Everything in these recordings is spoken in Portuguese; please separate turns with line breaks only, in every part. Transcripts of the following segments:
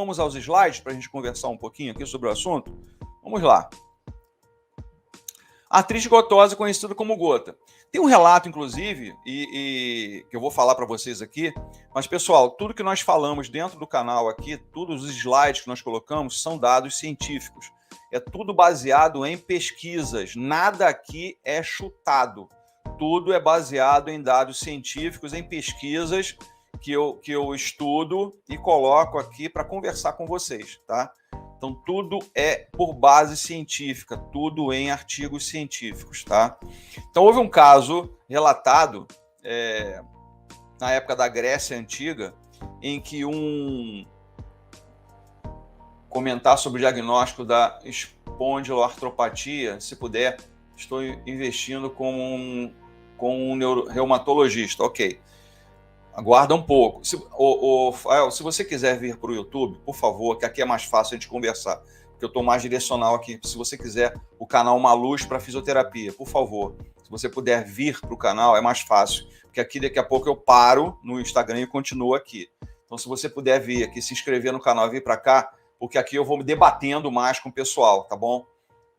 vamos aos slides para a gente conversar um pouquinho aqui sobre o assunto? Vamos lá. Artrite gotosa, conhecida como gota. Tem um relato, inclusive, que eu vou falar para vocês aqui, mas, pessoal, tudo que nós falamos dentro do canal aqui, todos os slides que nós colocamos, são dados científicos. É tudo baseado em pesquisas, nada aqui é chutado. Tudo é baseado em dados científicos, em pesquisas que eu estudo e coloco aqui para conversar com vocês, tá? Então, tudo é por base científica, tudo em artigos científicos, tá? Então, houve um caso relatado na época da Grécia Antiga, em que comentar sobre o diagnóstico da espondiloartropatia, se puder, estou investindo com um reumatologista, ok. Aguarda um pouco. Fael, se você quiser vir para o YouTube, por favor, que aqui é mais fácil a gente conversar, porque eu estou mais direcional aqui. Se você quiser o canal Uma Luz para Fisioterapia, por favor, se você puder vir para o canal, é mais fácil, porque aqui daqui a pouco eu paro no Instagram e continuo aqui. Então, se você puder vir aqui, se inscrever no canal e vir para cá, porque aqui eu vou me debatendo mais com o pessoal, tá bom?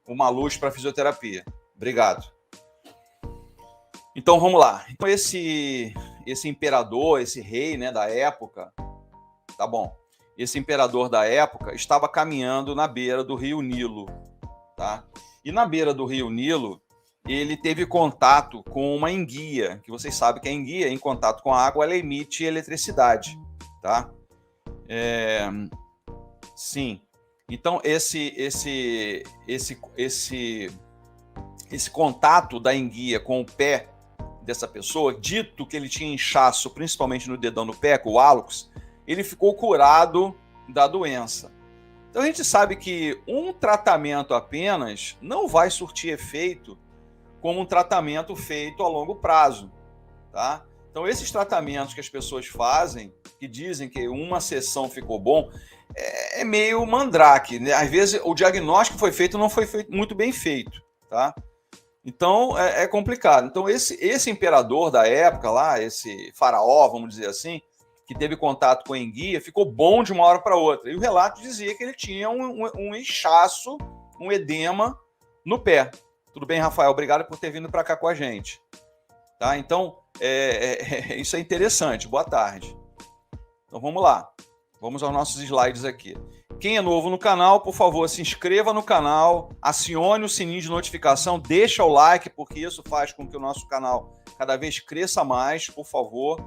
Uma Luz para Fisioterapia. Obrigado. Então, vamos lá. Então, esse imperador, esse rei, né, da época, tá bom? Esse imperador da época estava caminhando na beira do rio Nilo, tá? E na beira do rio Nilo, ele teve contato com uma enguia, que vocês sabem que a enguia, em contato com a água, ela emite eletricidade, tá? Sim. Então, esse contato da enguia com o pé dessa pessoa, dito que ele tinha inchaço, principalmente no dedão do pé, com o hálux, ele ficou curado da doença. Então a gente sabe que um tratamento apenas não vai surtir efeito como um tratamento feito a longo prazo, tá? Então esses tratamentos que as pessoas fazem, que dizem que uma sessão ficou bom, é meio mandrake, né? Às vezes o diagnóstico que foi feito não foi muito bem feito, tá? Então, é complicado. Então, esse imperador da época lá, esse faraó, vamos dizer assim, que teve contato com a enguia, ficou bom de uma hora para outra. E o relato dizia que ele tinha um inchaço, um edema no pé. Tudo bem, Rafael? Obrigado por ter vindo para cá com a gente. Tá? Então, isso é interessante. Boa tarde. Então, vamos lá. Vamos aos nossos slides aqui. Quem é novo no canal, por favor, se inscreva no canal, acione o sininho de notificação, deixa o like, porque isso faz com que o nosso canal cada vez cresça mais, por favor,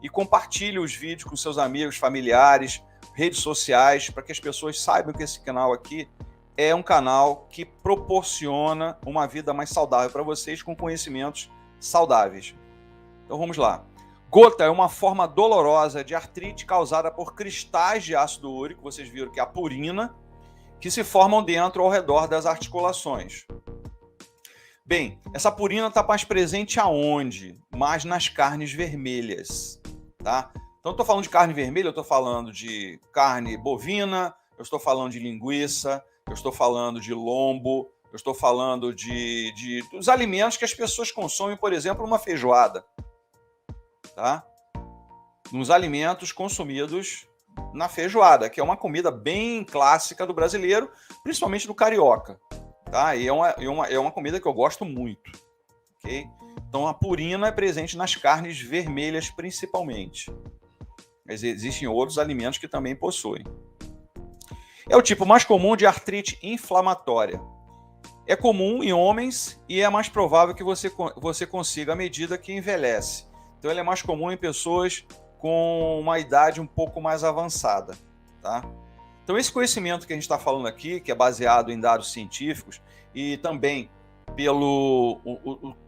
e compartilhe os vídeos com seus amigos, familiares, redes sociais, para que as pessoas saibam que esse canal aqui é um canal que proporciona uma vida mais saudável para vocês, com conhecimentos saudáveis. Então vamos lá. Gota é uma forma dolorosa de artrite causada por cristais de ácido úrico, vocês viram que é a purina, que se formam dentro ou ao redor das articulações. Bem, essa purina está mais presente aonde? Mais nas carnes vermelhas, tá? Então, eu estou falando de carne vermelha, eu estou falando de carne bovina, eu estou falando de linguiça, eu estou falando de lombo, eu estou falando dos alimentos que as pessoas consomem, por exemplo, numa feijoada. Tá? Nos alimentos consumidos na feijoada, que é uma comida bem clássica do brasileiro, principalmente do carioca. Tá? E é uma comida que eu gosto muito. Okay? Então a purina é presente nas carnes vermelhas principalmente. Mas existem outros alimentos que também possuem. É o tipo mais comum de artrite inflamatória. É comum em homens e é mais provável que você consiga à medida que envelhece. Então, ele é mais comum em pessoas com uma idade um pouco mais avançada, tá? Então, esse conhecimento que a gente está falando aqui, que é baseado em dados científicos e também pelo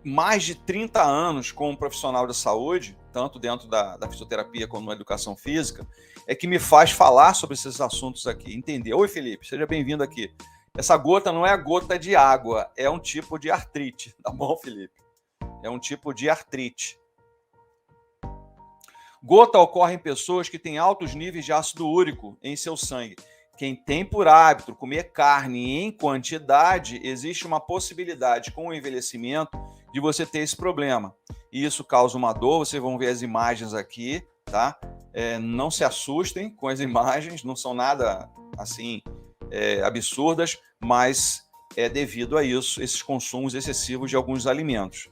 mais de 30 anos como profissional da saúde, tanto dentro da fisioterapia como na educação física, é que me faz falar sobre esses assuntos aqui, entender. Oi, Felipe, seja bem-vindo aqui. Essa gota não é a gota de água, é um tipo de artrite, tá bom, Felipe? É um tipo de artrite. Gota ocorre em pessoas que têm altos níveis de ácido úrico em seu sangue. Quem tem por hábito comer carne em quantidade, existe uma possibilidade com o envelhecimento de você ter esse problema. E isso causa uma dor, vocês vão ver as imagens aqui, tá? Não se assustem com as imagens, não são nada assim absurdas, mas é devido a isso, esses consumos excessivos de alguns alimentos.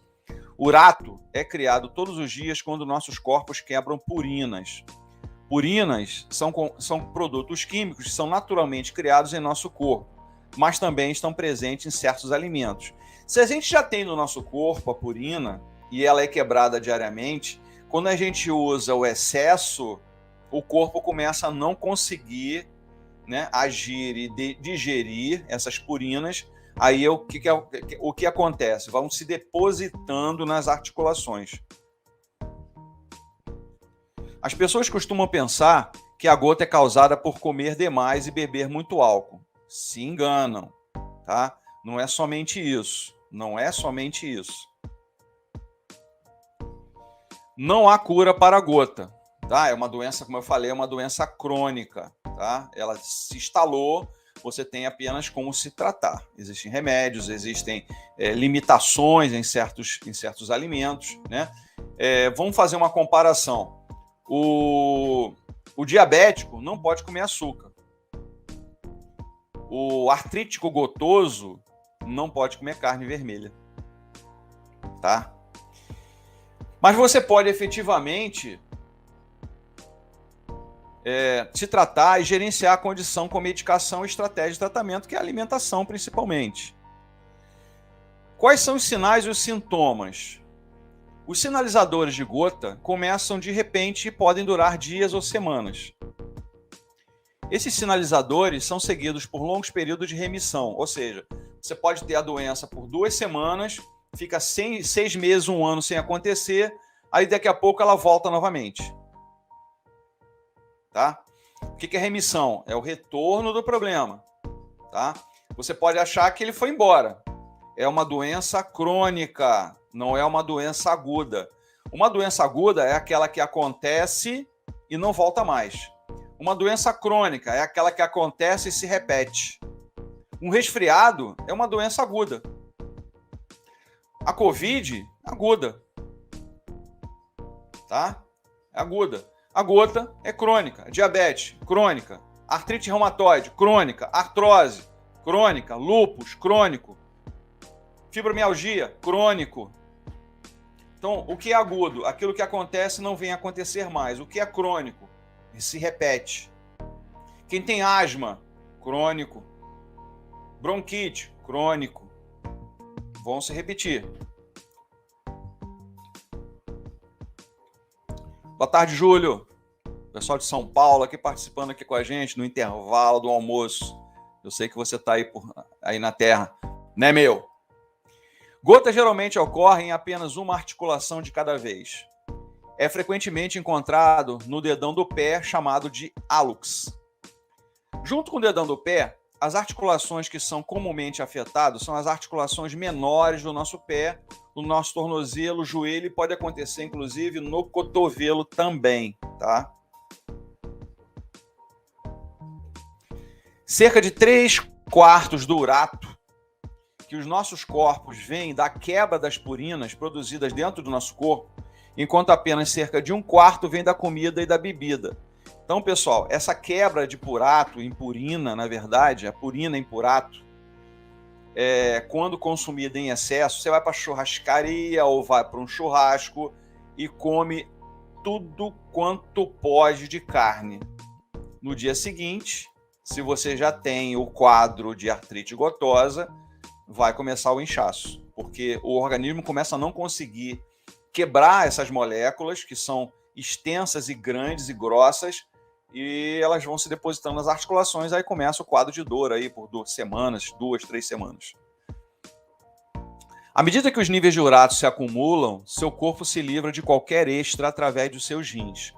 O urato é criado todos os dias quando nossos corpos quebram purinas. Purinas são produtos químicos que são naturalmente criados em nosso corpo, mas também estão presentes em certos alimentos. Se a gente já tem no nosso corpo a purina e ela é quebrada diariamente, quando a gente usa o excesso, o corpo começa a não conseguir, né, agir e digerir essas purinas. Aí o que acontece? Vão se depositando nas articulações. As pessoas costumam pensar que a gota é causada por comer demais e beber muito álcool. Se enganam, tá? Não é somente isso. Não é somente isso. Não há cura para a gota, tá? É uma doença, como eu falei, é uma doença crônica, tá? Ela se instalou, você tem apenas como se tratar. Existem remédios, existem limitações em certos alimentos, né? Vamos fazer uma comparação. O diabético não pode comer açúcar. O artrítico gotoso não pode comer carne vermelha, tá? Mas você pode efetivamente se tratar e gerenciar a condição com medicação e estratégia de tratamento, que é a alimentação principalmente. Quais são os sinais e os sintomas? Os sinalizadores de gota começam de repente e podem durar dias ou semanas. Esses sinalizadores são seguidos por longos períodos de remissão, ou seja, você pode ter a doença por 2 semanas, fica 6 meses, 1 ano sem acontecer, aí daqui a pouco ela volta novamente. Tá? O que é remissão? É o retorno do problema. Tá? Você pode achar que ele foi embora. É uma doença crônica, não é uma doença aguda. Uma doença aguda é aquela que acontece e não volta mais. Uma doença crônica é aquela que acontece e se repete. Um resfriado é uma doença aguda. A Covid, aguda. Tá? É aguda. A gota é crônica. A diabetes, crônica. Artrite reumatoide, crônica. Artrose, crônica. Lúpus, crônico. Fibromialgia, crônico. Então, o que é agudo? Aquilo que acontece não vem a acontecer mais. O que é crônico? Se repete. Quem tem asma, crônico. Bronquite, crônico. Vão se repetir. Boa tarde, Júlio. Pessoal de São Paulo aqui participando aqui com a gente no intervalo do almoço. Eu sei que você está aí na terra, né, meu? Gota geralmente ocorre em apenas uma articulação de cada vez. É frequentemente encontrado no dedão do pé, chamado de hallux. Junto com o dedão do pé, as articulações que são comumente afetadas são as articulações menores do nosso pé, do nosso tornozelo, joelho, e pode acontecer, inclusive, no cotovelo também, tá? Cerca de 3/4 do urato que os nossos corpos veem da quebra das purinas produzidas dentro do nosso corpo, enquanto apenas cerca de 1/4 vem da comida e da bebida. Então, pessoal, essa quebra de purato em purina, na verdade, a purina em purato, quando consumida em excesso, você vai para a churrascaria ou vai para um churrasco e come tudo quanto pode de carne. No dia seguinte, se você já tem o quadro de artrite gotosa, vai começar o inchaço, porque o organismo começa a não conseguir quebrar essas moléculas, que são extensas e grandes e grossas, e elas vão se depositando nas articulações, aí começa o quadro de dor aí por 2 semanas, 2, 3 semanas. À medida que os níveis de urato se acumulam, seu corpo se livra de qualquer extra através dos seus rins.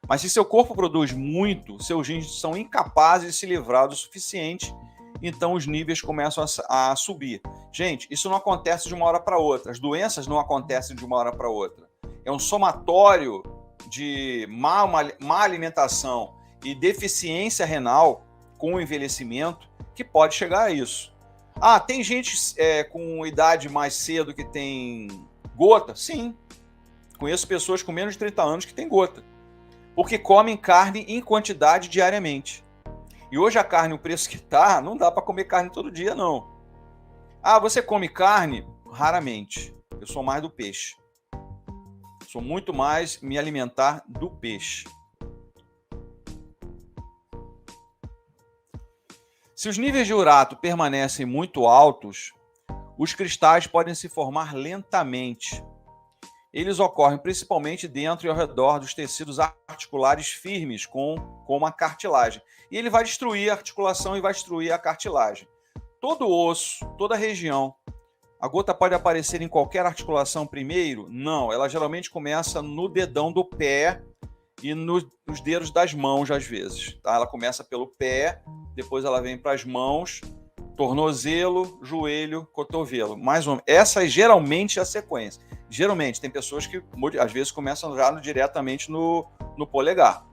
Mas se seu corpo produz muito, seus rins são incapazes de se livrar do suficiente, então os níveis começam a subir. Gente, isso não acontece de uma hora para outra. As doenças não acontecem de uma hora para outra. É um somatório de má alimentação e deficiência renal com o envelhecimento que pode chegar a isso. Ah, tem gente com idade mais cedo que tem gota? Sim. Conheço pessoas com menos de 30 anos que têm gota. porque comem carne em quantidade diariamente. E hoje a carne, o preço que está, não dá para comer carne todo dia, não. Ah, você come carne? Raramente. Eu sou mais do peixe. Sou muito mais me alimentar do peixe. Se os níveis de urato permanecem muito altos, os cristais podem se formar lentamente. Eles ocorrem principalmente dentro e ao redor dos tecidos articulares firmes, como a cartilagem. E ele vai destruir a articulação e vai destruir a cartilagem. Todo osso, toda região. A gota pode aparecer em qualquer articulação primeiro? Não, ela geralmente começa no dedão do pé e nos dedos das mãos, às vezes. Tá? Ela começa pelo pé, depois ela vem para as mãos, tornozelo, joelho, cotovelo. Mais ou menos. Essa é geralmente a sequência. Geralmente, tem pessoas que às vezes começam já diretamente no polegar.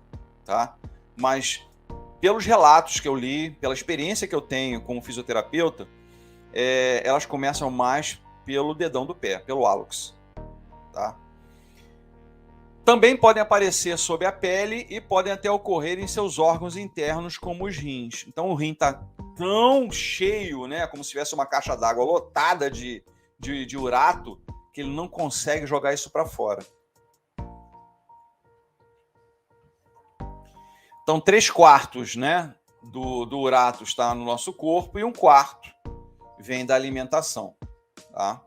Tá? Mas, pelos relatos que eu li, pela experiência que eu tenho como fisioterapeuta, elas começam mais pelo dedão do pé, pelo hálux. Tá? Também podem aparecer sob a pele e podem até ocorrer em seus órgãos internos, como os rins. Então o rim está tão cheio, né, como se tivesse uma caixa d'água lotada de urato, que ele não consegue jogar isso para fora. Então 3/4, né, do urato está no nosso corpo e 1/4 vem da alimentação. Tá?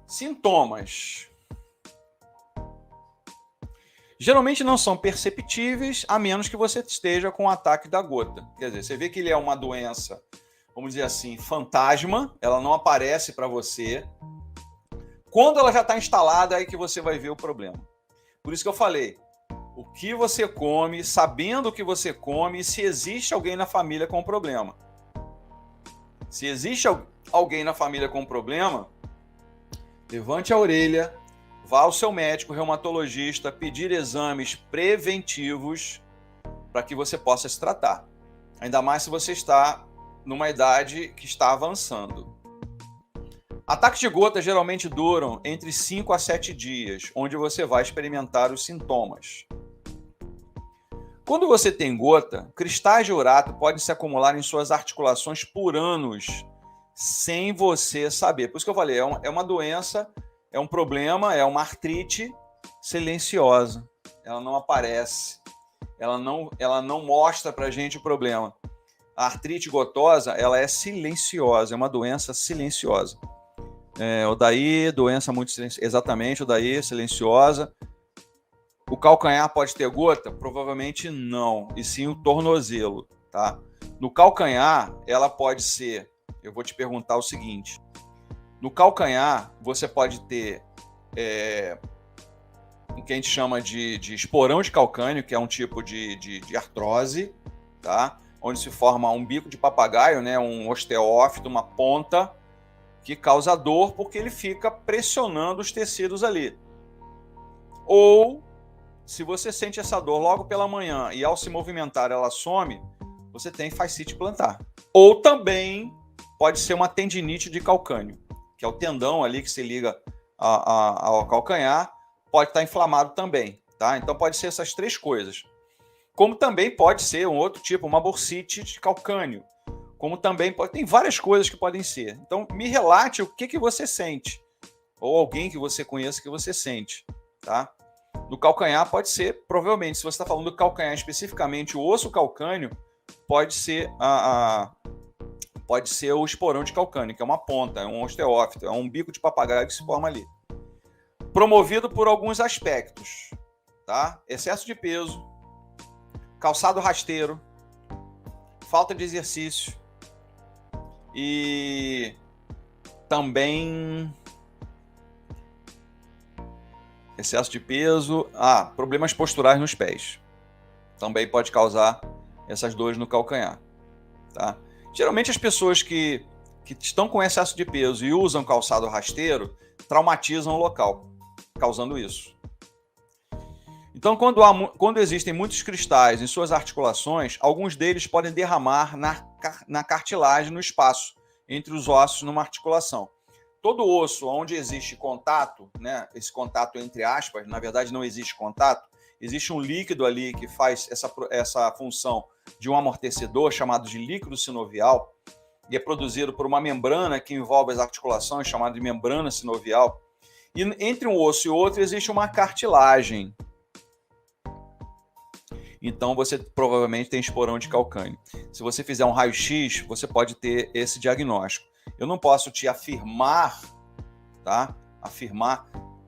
Sintomas. Geralmente não são perceptíveis, a menos que você esteja com o ataque da gota. Quer dizer, você vê que ele é uma doença, vamos dizer assim, fantasma, ela não aparece para você. Quando ela já está instalada, é aí que você vai ver o problema. Por isso que eu falei, o que você come, sabendo o que você come, e se existe alguém na família com problema. Se existe alguém na família com problema, levante a orelha, vá ao seu médico reumatologista, pedir exames preventivos para que você possa se tratar. Ainda mais se você está numa idade que está avançando. Ataques de gota geralmente duram entre 5 a 7 dias, onde você vai experimentar os sintomas. Quando você tem gota, cristais de urato podem se acumular em suas articulações por anos, sem você saber. Por isso que eu falei, é uma doença, é um problema, é uma artrite silenciosa. Ela não aparece, ela não mostra pra gente o problema. A artrite gotosa, ela é silenciosa, é uma doença silenciosa. Odaí, doença muito silenciosa. Exatamente, Odaí, silenciosa. O calcanhar pode ter gota? Provavelmente não, e sim o tornozelo. Tá? No calcanhar, ela pode ser... Eu vou te perguntar o seguinte. No calcanhar, você pode ter o que a gente chama de esporão de calcânio, que é um tipo de artrose, tá? Onde se forma um bico de papagaio, né? Um osteófito, uma ponta, que causa dor porque ele fica pressionando os tecidos ali. Ou, se você sente essa dor logo pela manhã e ao se movimentar ela some, você tem fascite plantar. Ou também pode ser uma tendinite de calcânio, que é o tendão ali que se liga ao calcanhar, pode estar inflamado também, tá? Então pode ser essas três coisas. Como também pode ser um outro tipo, uma bursite de calcânio. Como também tem várias coisas que podem ser. Então me relate o que você sente, ou alguém que você conheça que você sente, tá? No calcanhar pode ser, provavelmente, se você está falando do calcanhar especificamente, o osso calcâneo, pode ser o esporão de calcânio, que é uma ponta, é um osteófito, é um bico de papagaio que se forma ali. Promovido por alguns aspectos, tá? Excesso de peso, calçado rasteiro, falta de exercício e também excesso de peso, problemas posturais nos pés. Também pode causar essas dores no calcanhar, tá? Geralmente as pessoas que estão com excesso de peso e usam calçado rasteiro traumatizam o local, causando isso. Então, quando existem muitos cristais em suas articulações, alguns deles podem derramar na cartilagem, no espaço entre os ossos numa articulação. todo osso onde existe contato, né, esse contato entre aspas, na verdade não existe contato, existe um líquido ali que faz essa função de um amortecedor chamado de líquido sinovial, e é produzido por uma membrana que envolve as articulações, chamada de membrana sinovial. E entre um osso e outro existe uma cartilagem. Então você provavelmente tem esporão de calcânio. Se você fizer um raio-x, você pode ter esse diagnóstico. Eu não posso te afirmar, tá? Afirmar,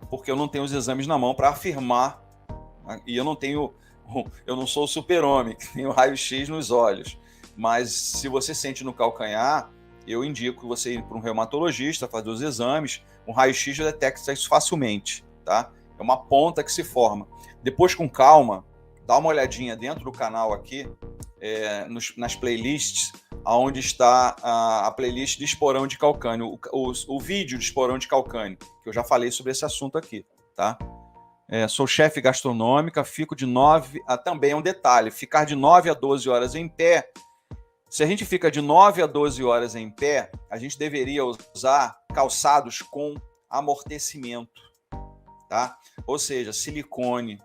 porque eu não tenho os exames na mão para afirmar. E eu não sou o super-homem, que tem o raio-x nos olhos. Mas se você sente no calcanhar, eu indico você ir para um reumatologista, fazer os exames. Um raio-x detecta isso facilmente, tá? É uma ponta que se forma. Depois, com calma, dá uma olhadinha dentro do canal aqui, nas playlists, onde está a playlist de esporão de calcânio, o vídeo de esporão de calcânio, que eu já falei sobre esse assunto aqui, tá? Sou chefe gastronômica, fico de 9... também é um detalhe, ficar de 9 a 12 horas em pé. Se a gente fica de 9 a 12 horas em pé, a gente deveria usar calçados com amortecimento, tá? Ou seja, silicone.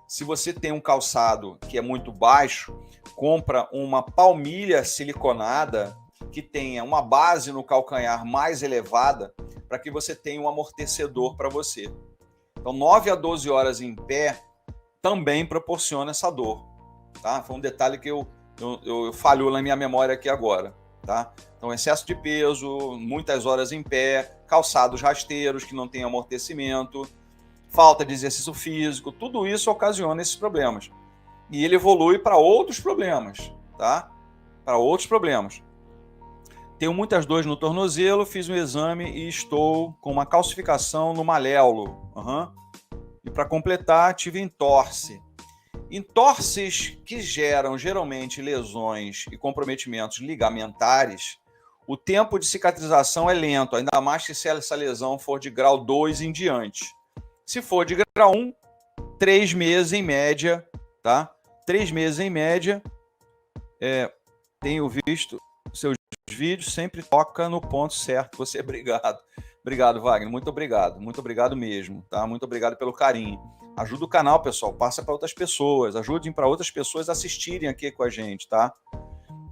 Se você tem um calçado que é muito baixo, compra uma palmilha siliconada que tenha uma base no calcanhar mais elevada para que você tenha um amortecedor para você. Então, 9 a 12 horas em pé também proporciona essa dor, tá? Foi um detalhe que eu falhou na minha memória aqui agora, tá? Então, excesso de peso, muitas horas em pé, calçados rasteiros que não têm amortecimento, falta de exercício físico, tudo isso ocasiona esses problemas. E ele evolui para outros problemas, tá? Para outros problemas. Tenho muitas dores no tornozelo, fiz um exame e estou com uma calcificação no maléolo. E para completar, tive entorse. Entorses que geram geralmente lesões e comprometimentos ligamentares, o tempo de cicatrização é lento, ainda mais que se essa lesão for de grau 2 em diante. Se for de grau 1, 3 meses em média, tá? 3 meses em média. Tenho visto seus vídeos, sempre toca no ponto certo. Você, obrigado. Obrigado, Wagner. Muito obrigado mesmo, tá? Muito obrigado pelo carinho. Ajuda o canal, pessoal. Passa para outras pessoas. Ajudem para outras pessoas assistirem aqui com a gente, tá?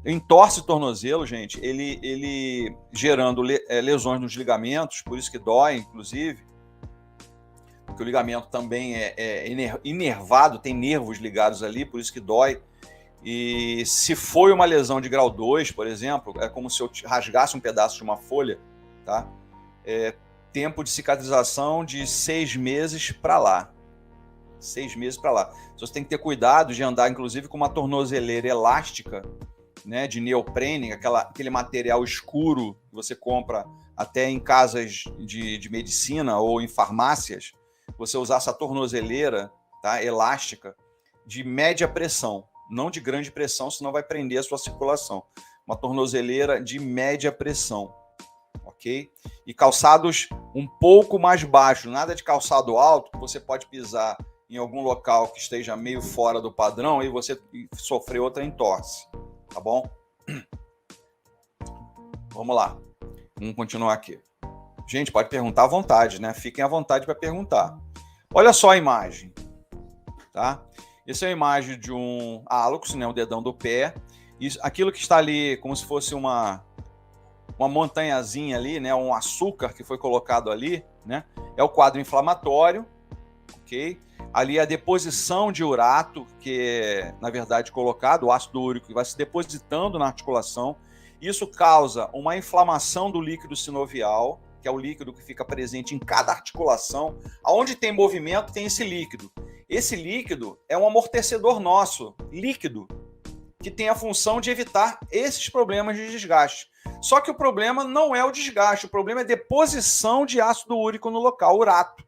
Entorse o tornozelo, gente, ele gerando lesões nos ligamentos, por isso que dói, inclusive, porque o ligamento também é inervado, tem nervos ligados ali, por isso que dói. E se foi uma lesão de grau 2, por exemplo, é como se eu rasgasse um pedaço de uma folha, tá? Tempo de cicatrização de 6 meses para lá. 6 meses para lá. Você tem que ter cuidado de andar, inclusive, com uma tornozeleira elástica, né, de neoprene, aquele material escuro que você compra até em casas de medicina ou em farmácias. Você usar essa tornozeleira, tá, elástica, de média pressão, não de grande pressão, senão vai prender a sua circulação. Uma tornozeleira de média pressão, ok? E calçados um pouco mais baixos, nada de calçado alto, que você pode pisar em algum local que esteja meio fora do padrão e você sofrer outra entorse, tá bom? Vamos lá, vamos continuar aqui. Gente, pode perguntar à vontade, né? Fiquem à vontade para perguntar. Olha só a imagem, tá? Essa é a imagem de um hálux, né? O dedão do pé. Isso, aquilo que está ali como se fosse uma montanhazinha ali, né? Um açúcar que foi colocado ali, né? É o quadro inflamatório, ok? Ali a deposição de urato, que é, na verdade, colocado, o ácido úrico, que vai se depositando na articulação. Isso causa uma inflamação do líquido sinovial, que é o líquido que fica presente em cada articulação. Aonde tem movimento, tem esse líquido. Esse líquido é um amortecedor nosso, líquido, que tem a função de evitar esses problemas de desgaste. Só que o problema não é o desgaste, o problema é a deposição de ácido úrico no local, urato,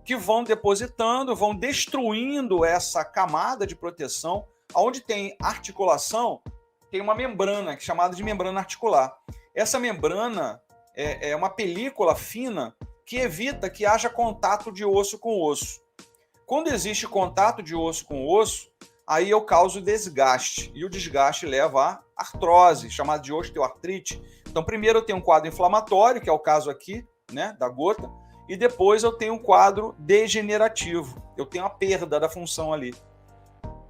que vão depositando, vão destruindo essa camada de proteção. Onde tem articulação, tem uma membrana, que é chamada de membrana articular. Essa membrana é uma película fina que evita que haja contato de osso com osso. Quando existe contato de osso com osso, aí eu causo desgaste. E o desgaste leva a artrose, chamada de osteoartrite, Então, primeiro eu tenho um quadro inflamatório, que é o caso aqui, né, da gota, e depois eu tenho um quadro degenerativo. Eu tenho a perda da função ali.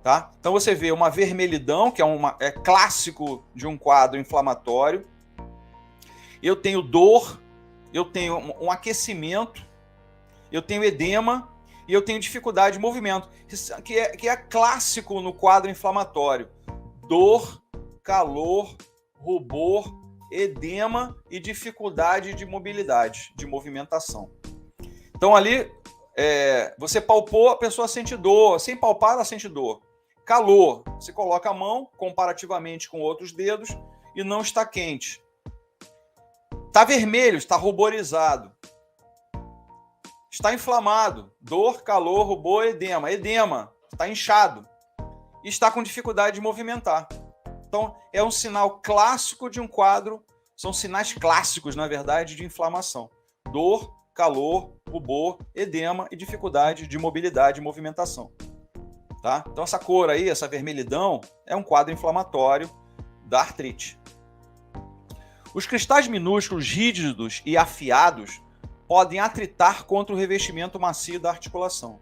Tá? Então você vê uma vermelhidão, que é clássico de um quadro inflamatório. Eu tenho dor, eu tenho um aquecimento, eu tenho edema e eu tenho dificuldade de movimento, que é clássico no quadro inflamatório. Dor, calor, rubor, edema e dificuldade de mobilidade, de movimentação. Então ali, você palpou, a pessoa sente dor. Sem palpar, ela sente dor. Calor, você coloca a mão comparativamente com outros dedos e não está quente. Está vermelho, está ruborizado. Está inflamado. Dor, calor, rubor, edema. Edema, está inchado. E está com dificuldade de movimentar. Então, é um sinal clássico de um quadro, são sinais clássicos, na verdade, de inflamação. Dor, calor, rubor, edema e dificuldade de mobilidade e movimentação. Tá? Então, essa cor aí, essa vermelhidão, é um quadro inflamatório da artrite. Os cristais minúsculos, rígidos e afiados podem atritar contra o revestimento macio da articulação,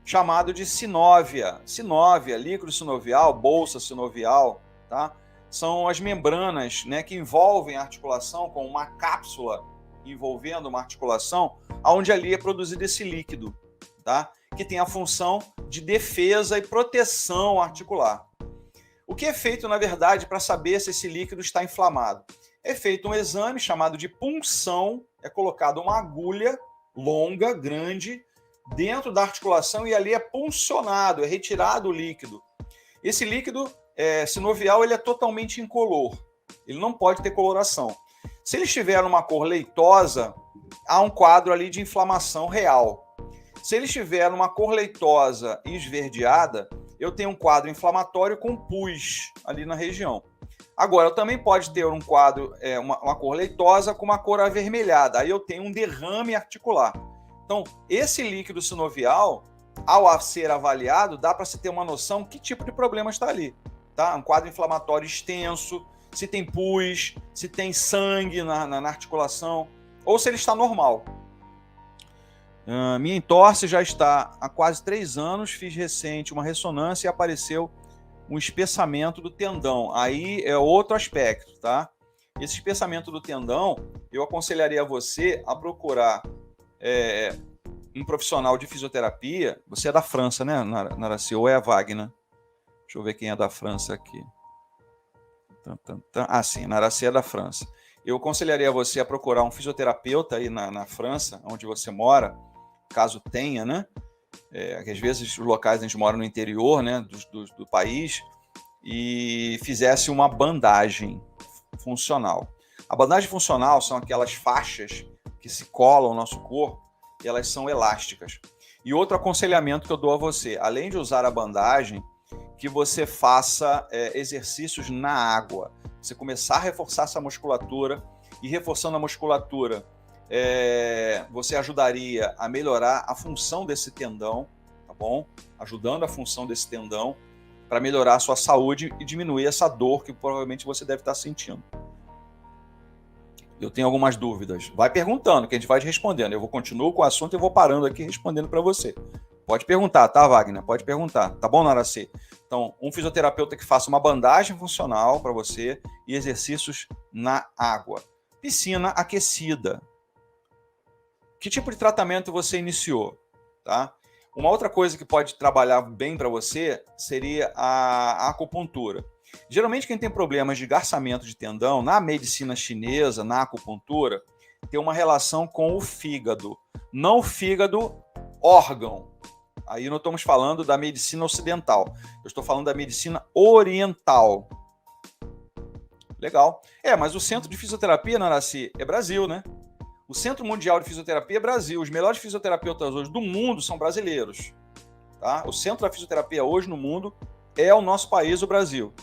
chamado de sinóvia. Sinóvia, líquido sinovial, bolsa sinovial, tá? São as membranas, né, que envolvem a articulação, com uma cápsula envolvendo uma articulação, onde ali é produzido esse líquido, tá? Que tem a função de defesa e proteção articular. O que é feito, na verdade, para saber se esse líquido está inflamado? É feito um exame chamado de punção, é colocada uma agulha longa, grande, dentro da articulação e ali é puncionado, é retirado o líquido. Esse líquido sinovial ele é totalmente incolor, ele não pode ter coloração. Se ele estiver numa cor leitosa, há um quadro ali de inflamação real. Se ele estiver numa cor leitosa e esverdeada, eu tenho um quadro inflamatório com pus ali na região. Agora, eu também pode ter um quadro, uma cor leitosa com uma cor avermelhada. Aí eu tenho um derrame articular. Então, esse líquido sinovial, ao ser avaliado, dá para se ter uma noção que tipo de problema está ali. Tá? Um quadro inflamatório extenso, se tem pus, se tem sangue na articulação, ou se ele está normal. Minha entorse já está há quase 3 anos, fiz recente uma ressonância e apareceu um espessamento do tendão. Aí é outro aspecto, tá? Esse espessamento do tendão, eu aconselharia você a procurar um profissional de fisioterapia. Você é da França, né, Naraci? Ou é a Wagner? Deixa eu ver quem é da França aqui. Ah, sim, Naraci é da França. Eu aconselharia você a procurar um fisioterapeuta aí na França, onde você mora, caso tenha, né? Às vezes os locais a gente mora no interior, né, do país, e fizesse uma bandagem funcional. A bandagem funcional são aquelas faixas que se colam ao nosso corpo e elas são elásticas. E outro aconselhamento que eu dou a você, além de usar a bandagem, que você faça exercícios na água. Você começar a reforçar essa musculatura e reforçando a musculatura, você ajudaria a melhorar a função desse tendão, tá bom? Ajudando a função desse tendão para melhorar a sua saúde e diminuir essa dor que provavelmente você deve estar sentindo. Eu tenho algumas dúvidas. Vai perguntando que a gente vai te respondendo. Eu continuo com o assunto e vou parando aqui respondendo para você. Pode perguntar, tá, Wagner? Pode perguntar. Tá bom, Naraci? Então, um fisioterapeuta que faça uma bandagem funcional para você e exercícios na água. Piscina aquecida. Que tipo de tratamento você iniciou? Tá? Uma outra coisa que pode trabalhar bem para você seria a acupuntura. Geralmente, quem tem problemas de garçamento de tendão, na medicina chinesa, na acupuntura, tem uma relação com o fígado. Não o fígado órgão. Aí não estamos falando da medicina ocidental. Eu estou falando da medicina oriental. Legal. Mas o centro de fisioterapia, Naraci, é Brasil, né? O Centro Mundial de Fisioterapia é Brasil. Os melhores fisioterapeutas hoje do mundo são brasileiros. Tá? O centro da fisioterapia hoje no mundo é o nosso país, o Brasil.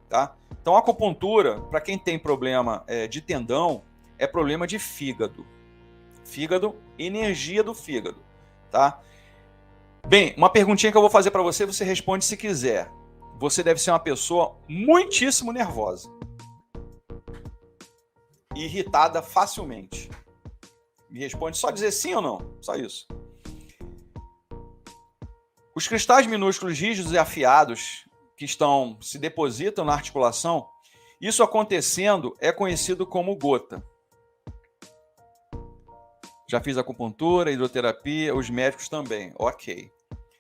Tá? Então, a acupuntura, para quem tem problema de tendão, é problema de fígado. Fígado, energia do fígado. Tá? Bem, uma perguntinha que eu vou fazer para você, você responde se quiser. Você deve ser uma pessoa muitíssimo nervosa. e irritada facilmente? Me responde só dizer sim ou não, só isso. Os cristais minúsculos rígidos e afiados que se depositam na articulação, isso acontecendo é conhecido como gota. Já fiz acupuntura, hidroterapia, os médicos também. Ok.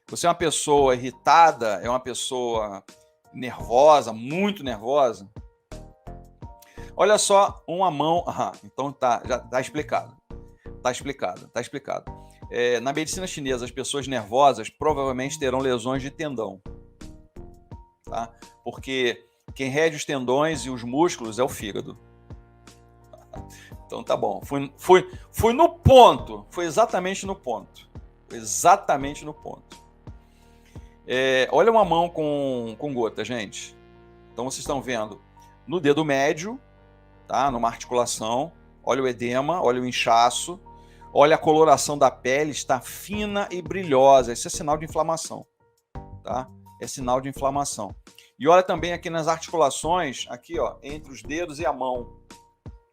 Você é uma pessoa irritada, é uma pessoa nervosa, muito nervosa? Olha só, uma mão... então já está explicado. Está explicado. Na medicina chinesa, as pessoas nervosas provavelmente terão lesões de tendão. Tá? Porque quem rege os tendões e os músculos é o fígado. Então tá bom. Fui no ponto. Foi exatamente no ponto. Olha uma mão com gota, gente. Então vocês estão vendo no dedo médio, tá? Numa articulação. Olha o edema, olha o inchaço. Olha a coloração da pele, está fina e brilhosa. Isso é sinal de inflamação. Tá? É sinal de inflamação. E olha também aqui nas articulações, aqui ó, entre os dedos e a mão.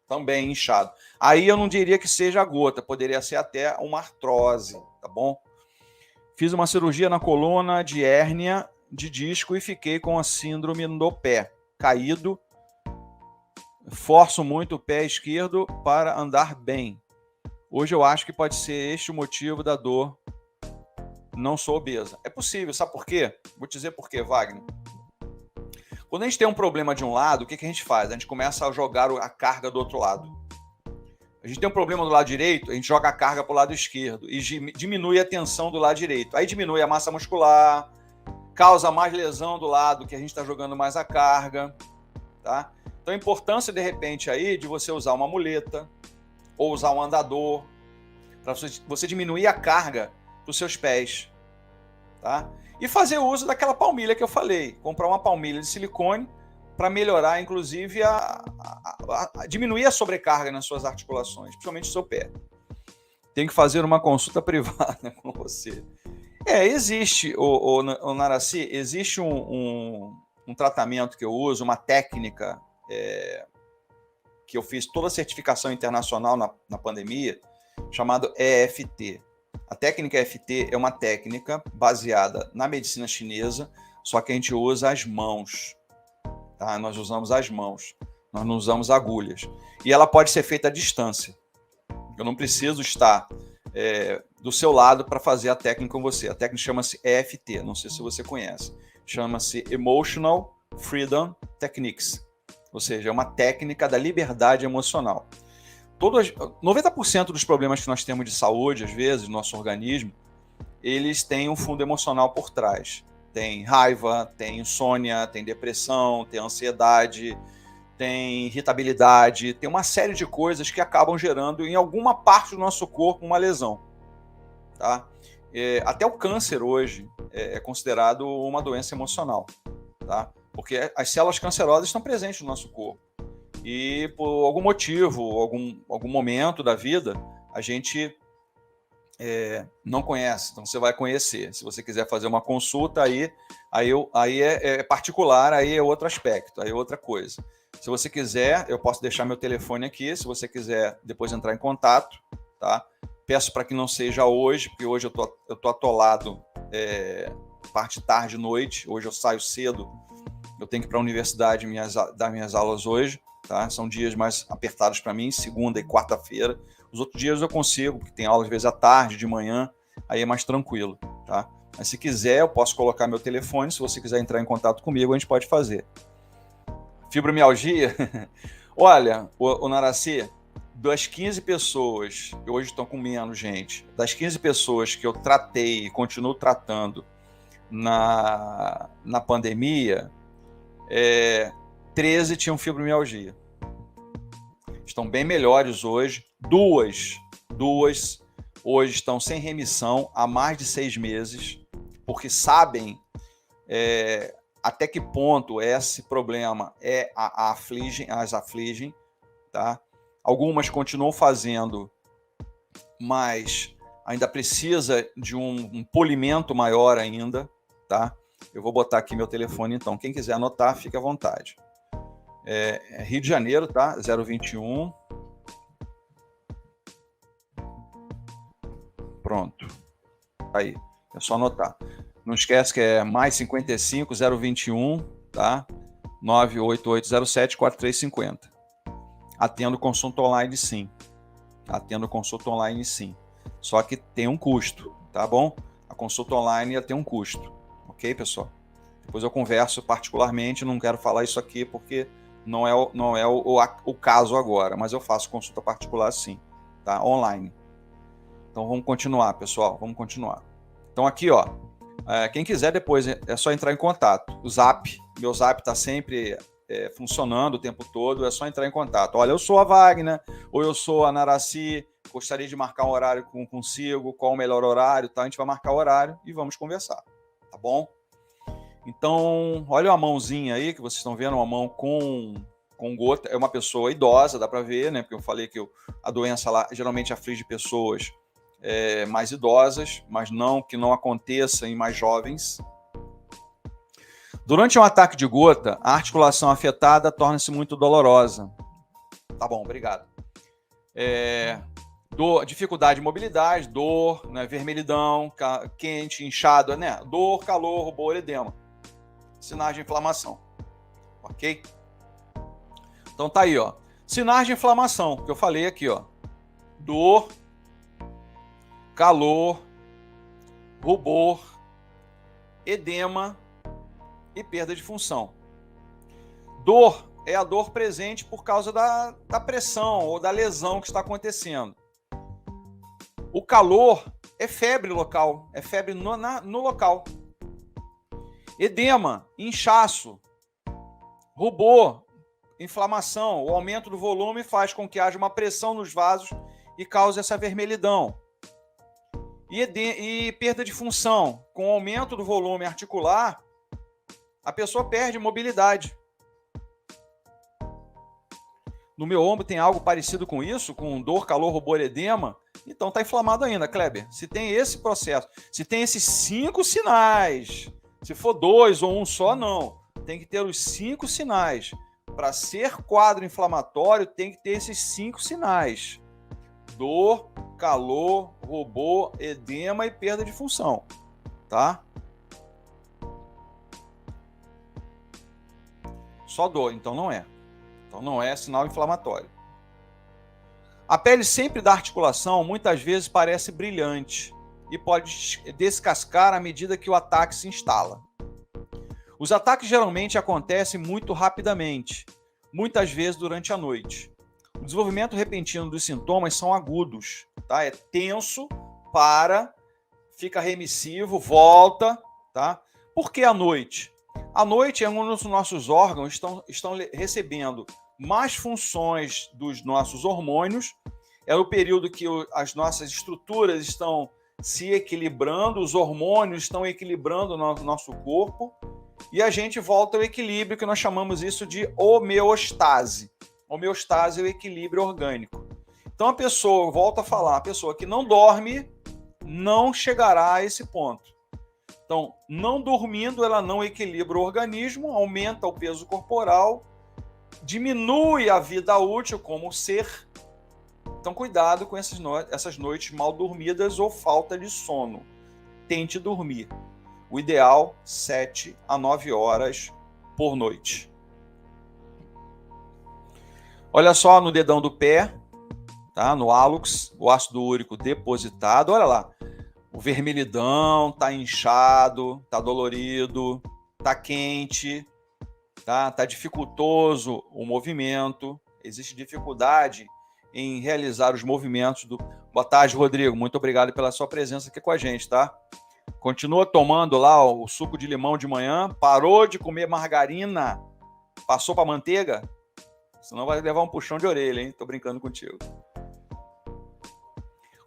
Também inchado. Aí eu não diria que seja gota, poderia ser até uma artrose, tá bom? Fiz uma cirurgia na coluna de hérnia de disco e fiquei com a síndrome do pé caído. Forço muito o pé esquerdo para andar bem. Hoje eu acho que pode ser este o motivo da dor. Não sou obesa. É possível, sabe por quê? Vou te dizer por quê, Wagner. Quando a gente tem um problema de um lado, o que a gente faz? A gente começa a jogar a carga do outro lado. A gente tem um problema do lado direito, a gente joga a carga para o lado esquerdo e diminui a tensão do lado direito. Aí diminui a massa muscular, causa mais lesão do lado que a gente está jogando mais a carga. Tá? Então a importância, de repente, aí de você usar uma muleta ou usar um andador para você diminuir a carga dos seus pés. Tá? E fazer uso daquela palmilha que eu falei. Comprar uma palmilha de silicone para melhorar, inclusive, diminuir a sobrecarga nas suas articulações, principalmente no seu pé. Tem que fazer uma consulta privada com você. Existe, o Naraci, existe um tratamento que eu uso, uma técnica que eu fiz toda a certificação internacional na pandemia, chamado EFT. A técnica EFT é uma técnica baseada na medicina chinesa, só que a gente usa as mãos. Tá? Nós usamos as mãos, nós não usamos agulhas. E ela pode ser feita à distância. Eu não preciso estar do seu lado para fazer a técnica com você. A técnica chama-se EFT, não sei se você conhece. Chama-se Emotional Freedom Techniques, ou seja, é uma técnica da liberdade emocional. 90% dos problemas que nós temos de saúde, às vezes, no nosso organismo, eles têm um fundo emocional por trás. Tem raiva, tem insônia, tem depressão, tem ansiedade, tem irritabilidade, tem uma série de coisas que acabam gerando em alguma parte do nosso corpo uma lesão. Tá? Até o câncer hoje é considerado uma doença emocional, tá? Porque as células cancerosas estão presentes no nosso corpo. E por algum motivo, algum momento da vida, a gente não conhece. Então você vai conhecer. Se você quiser fazer uma consulta, aí é particular, aí é outro aspecto, aí é outra coisa. Se você quiser, eu posso deixar meu telefone aqui, se você quiser depois entrar em contato, tá? Peço para que não seja hoje, porque hoje eu tô atolado parte tarde e noite, hoje eu saio cedo, eu tenho que ir para a universidade dar minhas aulas hoje. Tá? São dias mais apertados para mim, segunda e quarta-feira. Os outros dias eu consigo, porque tem aula às vezes à tarde, de manhã, aí é mais tranquilo. Tá? Mas se quiser, eu posso colocar meu telefone, se você quiser entrar em contato comigo, a gente pode fazer. Fibromialgia? Olha, o Naraci, das 15 pessoas, que hoje estão com menos gente, das 15 pessoas que eu tratei e continuo tratando na pandemia, 13 tinham fibromialgia. Estão bem melhores hoje. Duas hoje estão sem remissão há mais de 6 meses, porque sabem até que ponto esse problema as afligem. Tá? Algumas continuam fazendo, mas ainda precisa de um polimento maior ainda. Tá? Eu vou botar aqui meu telefone, então. Quem quiser anotar, fique à vontade. Rio de Janeiro, tá? 021 Pronto. Aí, é só anotar. Não esquece que é mais 55 021, tá? 98807-4350. Atendo consulta online, sim. Atendo consulta online, sim. Só que tem um custo, tá bom? A consulta online tem um custo. Ok, pessoal? Depois eu converso particularmente, não quero falar isso aqui porque não é o caso agora, mas eu faço consulta particular, sim, tá? Online. Então vamos continuar, pessoal, vamos continuar. Então aqui, ó, quem quiser depois é só entrar em contato. O Zap, meu Zap está sempre funcionando o tempo todo, é só entrar em contato. Olha, eu sou a Wagner, ou eu sou a Naraci, gostaria de marcar um horário consigo, qual o melhor horário, tá? A gente vai marcar o horário e vamos conversar, tá bom? Então, olha a mãozinha aí, que vocês estão vendo, uma mão com gota, é uma pessoa idosa, dá para ver, né? Porque eu falei que a doença lá geralmente aflige pessoas mais idosas, mas não que não aconteça em mais jovens. Durante um ataque de gota, a articulação afetada torna-se muito dolorosa. Tá bom, obrigado. Dificuldade de mobilidade, dor, né, vermelhidão, quente, inchado, né? Dor, calor, rubor, edema. Sinais de inflamação. Ok? Então tá aí, ó. Sinais de inflamação, que eu falei aqui, ó. Dor, calor, rubor, edema e perda de função. Dor é a dor presente por causa da pressão ou da lesão que está acontecendo. O calor é febre local, é febre no local. Edema, inchaço, rubor, inflamação, o aumento do volume faz com que haja uma pressão nos vasos e cause essa vermelhidão. E perda de função, com o aumento do volume articular, a pessoa perde mobilidade. No meu ombro tem algo parecido com isso, com dor, calor, rubor, edema. Então está inflamado ainda, Kleber. Se tem esse processo, se tem esses 5 sinais, se for 2 ou 1 só, não. Tem que ter os 5 sinais. Para ser quadro inflamatório, tem que ter esses 5 sinais. Dor, calor, rubor, edema e perda de função. Tá? Só dor, então não é. Então não é sinal inflamatório. A pele sempre da articulação muitas vezes parece brilhante e pode descascar à medida que o ataque se instala. Os ataques geralmente acontecem muito rapidamente, muitas vezes durante a noite. O desenvolvimento repentino dos sintomas são agudos, tá? É tenso, fica remissivo, volta, tá? Por que à noite? À noite é onde os nossos órgãos estão recebendo mais funções dos nossos hormônios, é o período que as nossas estruturas estão se equilibrando, os hormônios estão equilibrando o nosso corpo, e a gente volta ao equilíbrio, que nós chamamos isso de homeostase. Homeostase é o equilíbrio orgânico. Então a pessoa, volta a falar, a pessoa que não dorme não chegará a esse ponto. Então, não dormindo, ela não equilibra o organismo, aumenta o peso corporal, diminui a vida útil como ser. Então, cuidado com essas noites mal dormidas ou falta de sono. Tente dormir. O ideal, 7 a 9 horas por noite. Olha só no dedão do pé, tá? No hálux, o ácido úrico depositado. Olha lá. O vermelhidão, está inchado, está dolorido, está quente, tá dificultoso o movimento, existe dificuldade em realizar os movimentos do... Boa tarde, Rodrigo, muito obrigado pela sua presença aqui com a gente, tá? Continua tomando lá o suco de limão de manhã, parou de comer margarina, passou para manteiga? Senão vai levar um puxão de orelha, hein? Tô brincando contigo.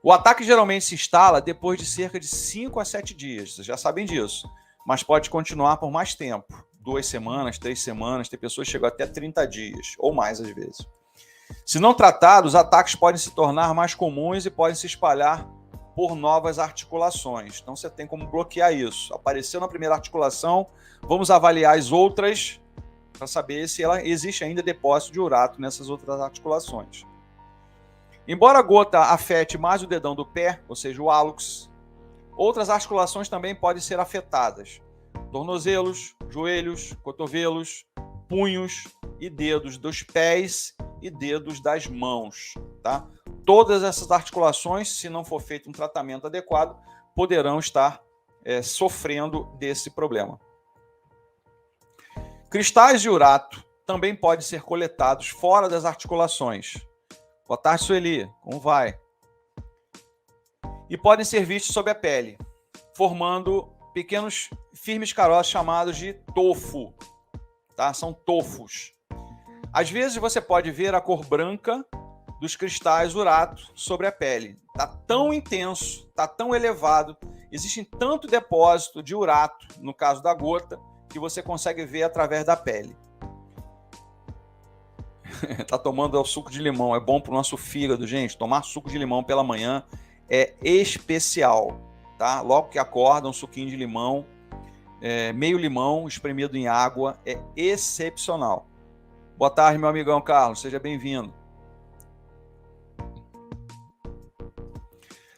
O ataque geralmente se instala depois de cerca de 5 a 7 dias, vocês já sabem disso, mas pode continuar por mais tempo, 2 semanas, 3 semanas, tem pessoas que chegam até 30 dias, ou mais às vezes. Se não tratados, os ataques podem se tornar mais comuns e podem se espalhar por novas articulações. Então você tem como bloquear isso. Apareceu na primeira articulação, vamos avaliar as outras para saber se existe ainda depósito de urato nessas outras articulações. Embora a gota afete mais o dedão do pé, ou seja, o hálux, outras articulações também podem ser afetadas. Tornozelos, joelhos, cotovelos, punhos e dedos dos pés e dedos das mãos, tá? Todas essas articulações, se não for feito um tratamento adequado, poderão estar sofrendo desse problema. Cristais de urato também podem ser coletados fora das articulações. Boa tarde, Sueli. Como vai? E podem ser vistos sob a pele, formando pequenos firmes caroços chamados de tofo. Tá? São tofos. Às vezes você pode ver a cor branca dos cristais urato sobre a pele. Está tão intenso, está tão elevado, existe tanto depósito de urato, no caso da gota, que você consegue ver através da pele. Tá tomando o suco de limão, é bom para o nosso fígado, gente. Tomar suco de limão pela manhã é especial, tá? Logo que acorda, um suquinho de limão, meio limão espremido em água, é excepcional. Boa tarde, meu amigão Carlos, seja bem-vindo.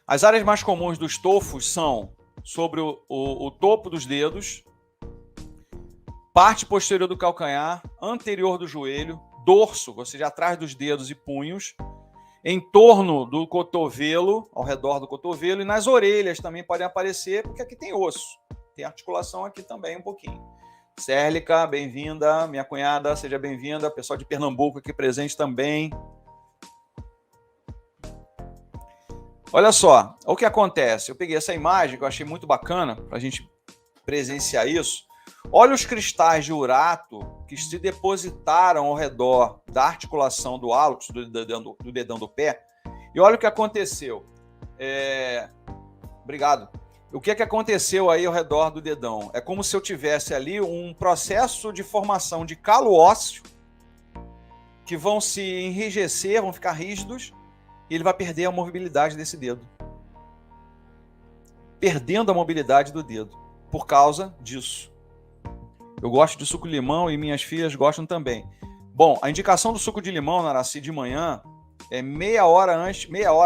As áreas mais comuns dos tofos são sobre o topo dos dedos, parte posterior do calcanhar, anterior do joelho, dorso, ou seja, atrás dos dedos e punhos, em torno do cotovelo, ao redor do cotovelo, e nas orelhas também podem aparecer, porque aqui tem osso, tem articulação aqui também um pouquinho. Cérlica, bem-vinda, minha cunhada, seja bem-vinda, pessoal de Pernambuco aqui presente também. Olha só, o que acontece, eu peguei essa imagem que eu achei muito bacana, para a gente presenciar isso. Olha os cristais de urato que se depositaram ao redor da articulação do hálux, do dedão do pé, e olha o que aconteceu. Obrigado. O que aconteceu aí ao redor do dedão? É como se eu tivesse ali um processo de formação de calo ósseo que vão se enrijecer, vão ficar rígidos, e ele vai perder a mobilidade desse dedo. Perdendo a mobilidade do dedo, por causa disso. Eu gosto de suco de limão e minhas filhas gostam também. Bom, a indicação do suco de limão, Naraci, de manhã, é meia hora,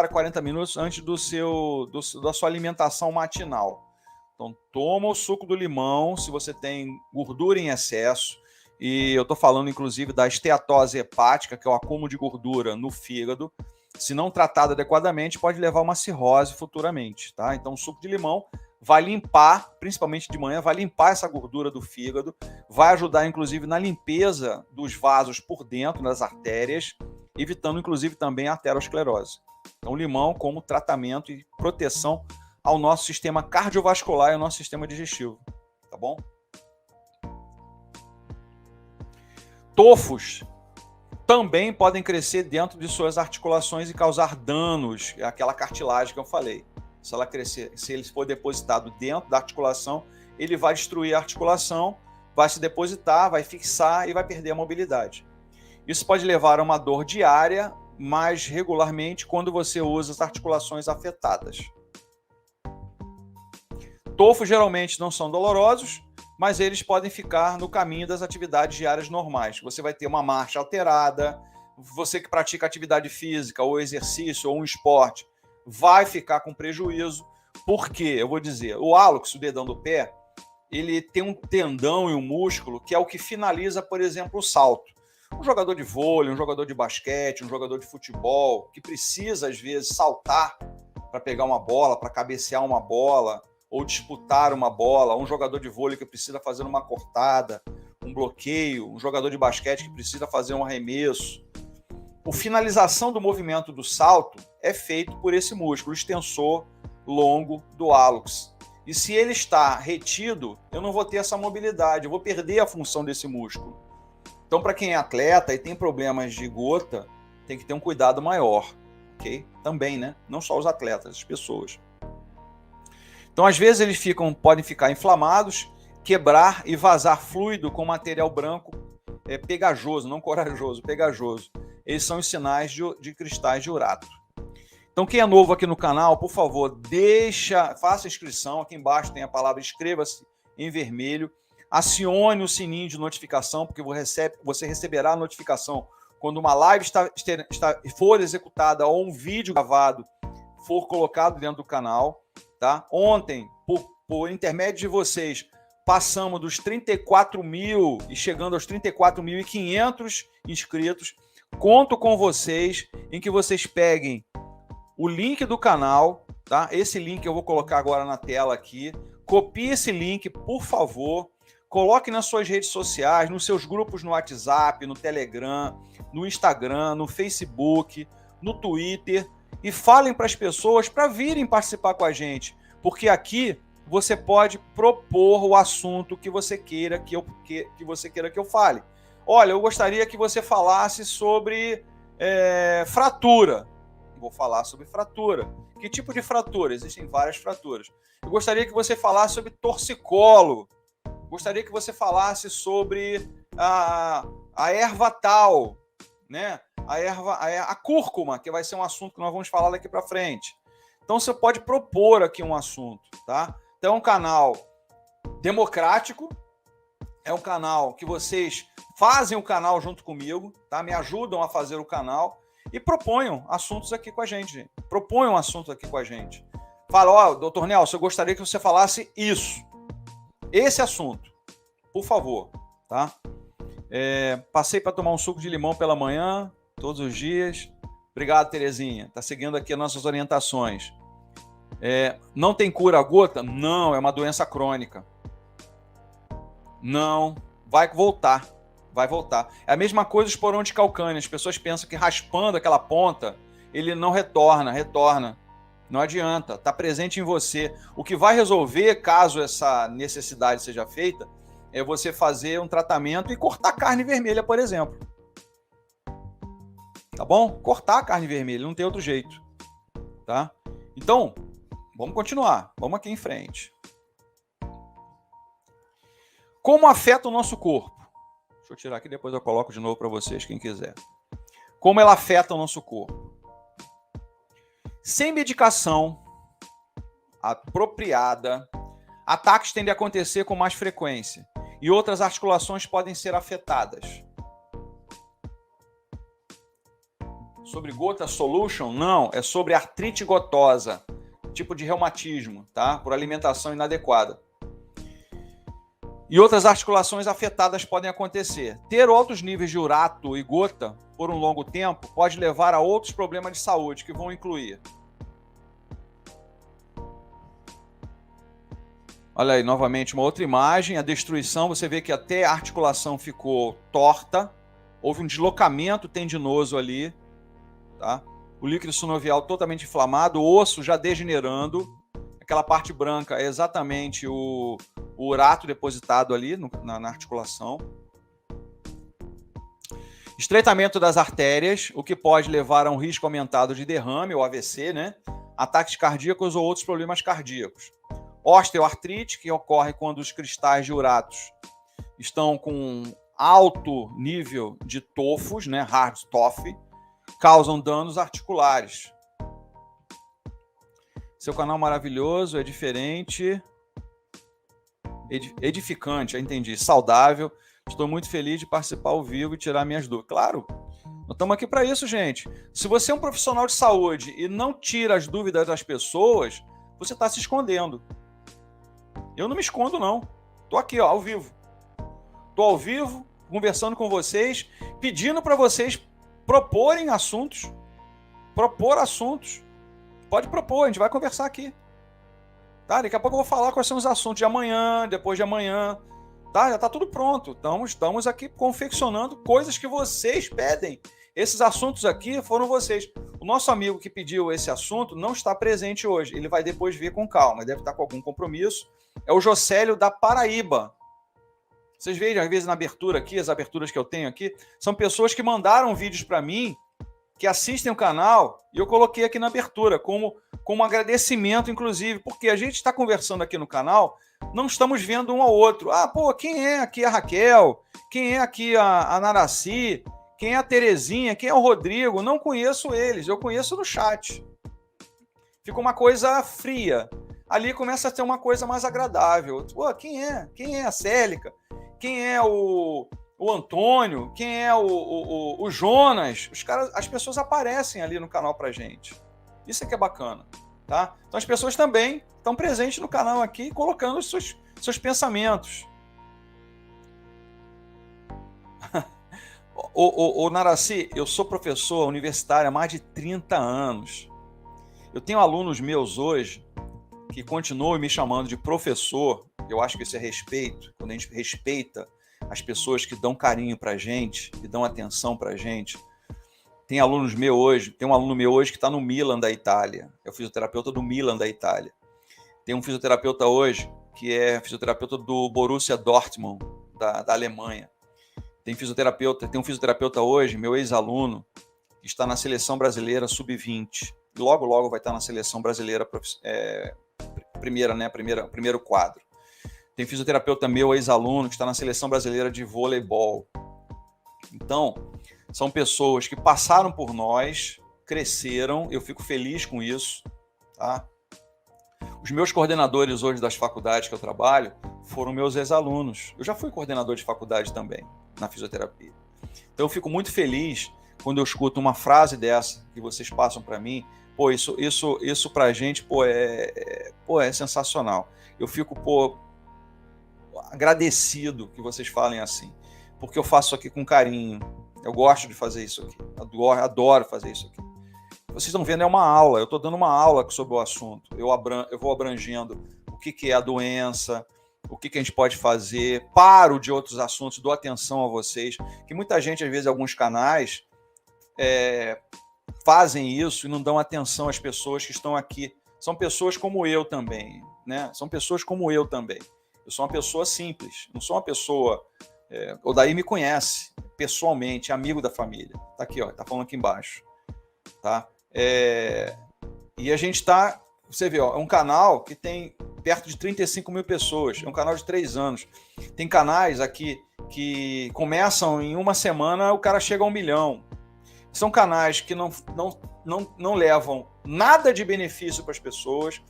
40 minutos antes da sua alimentação matinal. Então, toma o suco do limão, se você tem gordura em excesso, e eu estou falando, inclusive, da esteatose hepática, que é o acúmulo de gordura no fígado. Se não tratado adequadamente, pode levar a uma cirrose futuramente, tá? Então, o suco de limão vai limpar, principalmente de manhã, vai limpar essa gordura do fígado, vai ajudar, inclusive, na limpeza dos vasos por dentro, das artérias, evitando, inclusive, também a arteriosclerose. Então, limão como tratamento e proteção ao nosso sistema cardiovascular e ao nosso sistema digestivo, tá bom? Tofos também podem crescer dentro de suas articulações e causar danos, aquela cartilagem que eu falei. Se ela crescer, se ele for depositado dentro da articulação, ele vai destruir a articulação, vai se depositar, vai fixar e vai perder a mobilidade. Isso pode levar a uma dor diária, mais regularmente quando você usa as articulações afetadas. Tofos geralmente não são dolorosos, mas eles podem ficar no caminho das atividades diárias normais. Você vai ter uma marcha alterada, você que pratica atividade física, ou exercício, ou um esporte, vai ficar com prejuízo. Por quê? Eu vou dizer, o hálux, o dedão do pé, ele tem um tendão e um músculo que é o que finaliza, por exemplo, o salto. Um jogador de vôlei, um jogador de basquete, um jogador de futebol, que precisa, às vezes, saltar para pegar uma bola, para cabecear uma bola, ou disputar uma bola, um jogador de vôlei que precisa fazer uma cortada, um bloqueio, um jogador de basquete que precisa fazer um arremesso. A finalização do movimento do salto é feito por esse músculo extensor longo do hálux. E se ele está retido, eu não vou ter essa mobilidade, eu vou perder a função desse músculo. Então, para quem é atleta e tem problemas de gota, tem que ter um cuidado maior, ok? Também, né? Não só os atletas, as pessoas. Então, às vezes, eles podem ficar inflamados, quebrar e vazar fluido com material branco pegajoso, não corajoso, pegajoso. Eles são os sinais de cristais de urato. Então, quem é novo aqui no canal, por favor, faça inscrição. Aqui embaixo tem a palavra inscreva-se em vermelho. Acione o sininho de notificação, porque você receberá a notificação quando uma live for executada ou um vídeo gravado for colocado dentro do canal, tá? Ontem, por intermédio de vocês, passamos dos 34 mil e chegando aos 34.500 inscritos. Conto com vocês em que vocês peguem o link do canal, tá? Esse link eu vou colocar agora na tela aqui. Copie esse link, por favor. Coloque nas suas redes sociais, nos seus grupos no WhatsApp, no Telegram, no Instagram, no Facebook, no Twitter e falem para as pessoas para virem participar com a gente, porque aqui você pode propor o assunto que você queira que eu fale. Olha, eu gostaria que você falasse sobre fratura. Vou falar sobre fratura. Que tipo de fratura? Existem várias fraturas. Eu gostaria que você falasse sobre torcicolo. Gostaria que você falasse sobre a erva tal, né? A cúrcuma, que vai ser um assunto que nós vamos falar daqui para frente. Então você pode propor aqui um assunto, tá? Então é um canal democrático, é um canal que vocês fazem o canal junto comigo, tá? Me ajudam a fazer o canal e proponham assuntos aqui com a gente, gente. Proponham assuntos aqui com a gente. Fala, doutor Nelson, eu gostaria que você falasse isso. Esse assunto, por favor, tá? Passei para tomar um suco de limão pela manhã, todos os dias. Obrigado, Terezinha. Tá seguindo aqui as nossas orientações. Não tem cura a gota? Não, é uma doença crônica. Não, vai voltar. Vai voltar. É a mesma coisa o esporão de calcânio. As pessoas pensam que raspando aquela ponta, ele não retorna. Não adianta, está presente em você. O que vai resolver, caso essa necessidade seja feita, é você fazer um tratamento e cortar a carne vermelha, por exemplo. Tá bom? Cortar a carne vermelha, não tem outro jeito. Tá? Então, vamos continuar. Vamos aqui em frente. Como afeta o nosso corpo? Deixa eu tirar aqui, depois eu coloco de novo para vocês, quem quiser. Como ela afeta o nosso corpo? Sem medicação apropriada, ataques tendem a acontecer com mais frequência e outras articulações podem ser afetadas. Sobre gota solution? Não, é sobre artrite gotosa, tipo de reumatismo, tá? Por alimentação inadequada. E outras articulações afetadas podem acontecer. Ter altos níveis de urato e gota por um longo tempo pode levar a outros problemas de saúde, que vão incluir. Olha aí, novamente, uma outra imagem, a destruição, você vê que até a articulação ficou torta, houve um deslocamento tendinoso ali, tá? O líquido sinovial totalmente inflamado, o osso já degenerando, aquela parte branca é exatamente o urato depositado ali na articulação. Estreitamento das artérias, o que pode levar a um risco aumentado de derrame ou AVC, né? Ataques cardíacos ou outros problemas cardíacos. Osteoartrite, que ocorre quando os cristais de uratos estão com alto nível de tofos, né? Hard TOF, causam danos articulares. Seu canal maravilhoso, é diferente, edificante, eu entendi, saudável. Estou muito feliz de participar ao vivo e tirar minhas dúvidas. Claro, nós estamos aqui para isso, gente. Se você é um profissional de saúde e não tira as dúvidas das pessoas, você está se escondendo. Eu não me escondo, não. Estou aqui, ó, ao vivo. Estou ao vivo, conversando com vocês, pedindo para vocês proporem assuntos. Propor assuntos. Pode propor, a gente vai conversar aqui. Tá? Daqui a pouco eu vou falar quais são os assuntos de amanhã, depois de amanhã. Tá? Já está tudo pronto. Então, estamos aqui confeccionando coisas que vocês pedem. Esses assuntos aqui foram vocês. O nosso amigo que pediu esse assunto não está presente hoje. Ele vai depois vir com calma. Deve estar com algum compromisso. É o Jocélio da Paraíba. Vocês veem, às vezes, na abertura aqui, as aberturas que eu tenho aqui, são pessoas que mandaram vídeos para mim, que assistem o canal, e eu coloquei aqui na abertura, como um agradecimento, inclusive, porque a gente está conversando aqui no canal, não estamos vendo um ao outro. Ah, pô, quem é aqui a Raquel? Quem é aqui a Naraci? Quem é a Terezinha? Quem é o Rodrigo? Não conheço eles, eu conheço no chat. Fica uma coisa fria. Ali começa a ter uma coisa mais agradável. Pô, quem é? Quem é a Célica? Quem é o o Antônio, quem é o Jonas, as pessoas aparecem ali no canal pra gente. Isso é que é bacana, tá? Então as pessoas também estão presentes no canal aqui, colocando os seus pensamentos. O Naraci, eu sou professor universitário há mais de 30 anos. Eu tenho alunos meus hoje que continuam me chamando de professor. Eu acho que isso é respeito, quando a gente respeita as pessoas que dão carinho pra gente, que dão atenção pra gente. Tem um aluno meu hoje que está no Milan da Itália, é o fisioterapeuta do Milan da Itália. Tem um fisioterapeuta hoje que é fisioterapeuta do Borussia Dortmund, da Alemanha. Tem um fisioterapeuta hoje, meu ex-aluno, que está na seleção brasileira sub-20. Logo, logo vai estar na seleção brasileira primeiro quadro. Tem fisioterapeuta meu, ex-aluno, que está na seleção brasileira de voleibol. Então, são pessoas que passaram por nós, cresceram, eu fico feliz com isso, tá? Os meus coordenadores hoje das faculdades que eu trabalho foram meus ex-alunos. Eu já fui coordenador de faculdade também, na fisioterapia. Então eu fico muito feliz quando eu escuto uma frase dessa que vocês passam para mim. Pô, isso pra gente, é sensacional. Eu fico, agradecido que vocês falem assim, porque eu faço aqui com carinho. Eu gosto de fazer isso aqui. Adoro fazer isso aqui. Vocês estão vendo, é uma aula. Eu estou dando uma aula sobre o assunto. Eu vou abrangendo o que é a doença, o que a gente pode fazer, paro de outros assuntos, dou atenção a vocês, que muita gente, às vezes, alguns canais fazem isso e não dão atenção às pessoas que estão aqui. São pessoas como eu também, né? São pessoas como eu também. Eu sou uma pessoa simples, não sou uma pessoa... O Daí me conhece pessoalmente, amigo da família. Tá aqui, ó, tá falando aqui embaixo. Tá? E a gente tá... Você vê, ó, é um canal que tem perto de 35 mil pessoas. É um canal de 3 anos. Tem canais aqui que começam em uma semana, o cara chega a 1 milhão. São canais que não levam nada de benefício para as pessoas,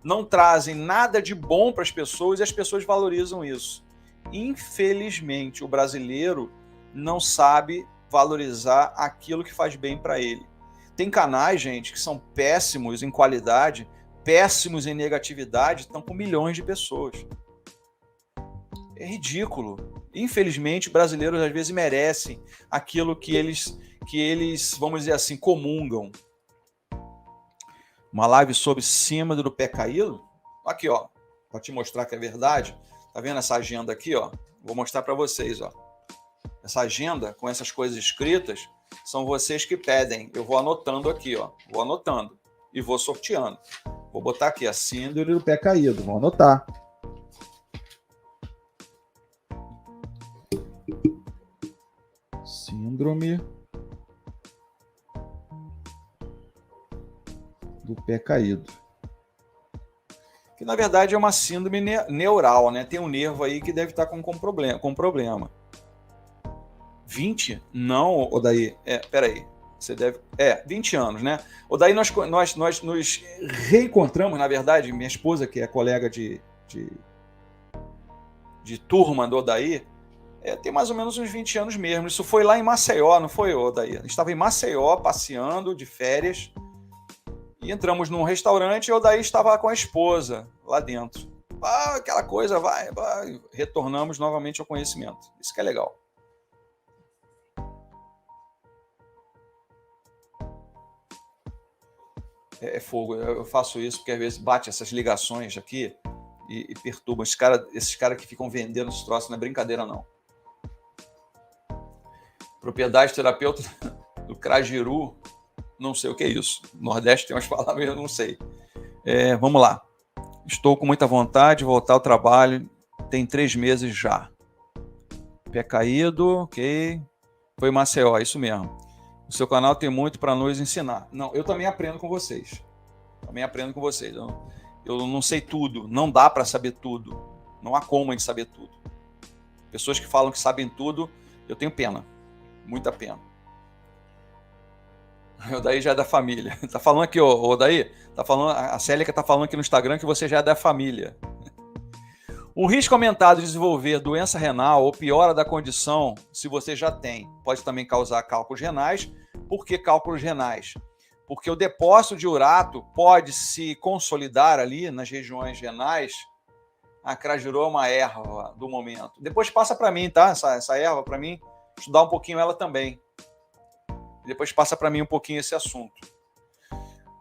não trazem nada de bom para as pessoas e as pessoas valorizam isso. Infelizmente, o brasileiro não sabe valorizar aquilo que faz bem para ele. Tem canais, gente, que são péssimos em qualidade, péssimos em negatividade, estão com milhões de pessoas. É ridículo. Infelizmente, brasileiros às vezes merecem aquilo que eles, vamos dizer assim, comungam. Uma live sobre síndrome do pé caído? Aqui, ó, para te mostrar que é verdade. Tá vendo essa agenda aqui, ó? Vou mostrar para vocês, ó. Essa agenda com essas coisas escritas são vocês que pedem. Eu vou anotando aqui, ó. Vou anotando e vou sorteando. Vou botar aqui a síndrome do pé caído. Vou anotar. Síndrome do pé caído. Que na verdade é uma síndrome neural, né? Tem um nervo aí que deve estar com problema. 20? Não, Odaí. Peraí. Você deve... 20 anos, né? Odaí, nós nos reencontramos, na verdade, minha esposa, que é colega de turma do Odaí, tem mais ou menos uns 20 anos mesmo. Isso foi lá em Maceió, não foi, Odaí? A gente estava em Maceió, passeando, de férias, e entramos num restaurante e o Odaí estava com a esposa lá dentro. Aquela coisa, vai. Retornamos novamente ao conhecimento. Isso que é legal. É fogo. Eu faço isso porque às vezes bate essas ligações aqui e perturba. Esses caras que ficam vendendo esse troço não é brincadeira, não. Propriedade terapeuta do Crajiru, não sei o que é isso. No Nordeste tem umas palavras, eu não sei. Vamos lá. Estou com muita vontade de voltar ao trabalho. Tem 3 meses já. Pé caído, ok. Foi Maceió, isso mesmo. O seu canal tem muito para nos ensinar. Não, eu também aprendo com vocês. Eu não sei tudo. Não dá para saber tudo. Não há como a gente saber tudo. Pessoas que falam que sabem tudo, eu tenho pena. Muita pena. O Daí já é da família. Tá falando aqui, o Daí, a Célica tá falando aqui no Instagram que você já é da família. O risco aumentado de desenvolver doença renal ou piora da condição, se você já tem, pode também causar cálculos renais. Por que cálculos renais? Porque o depósito de urato pode se consolidar ali nas regiões renais. A Cra girou uma erva do momento. Depois passa para mim, tá? Essa erva para mim, estudar um pouquinho ela também. Depois passa para mim um pouquinho esse assunto.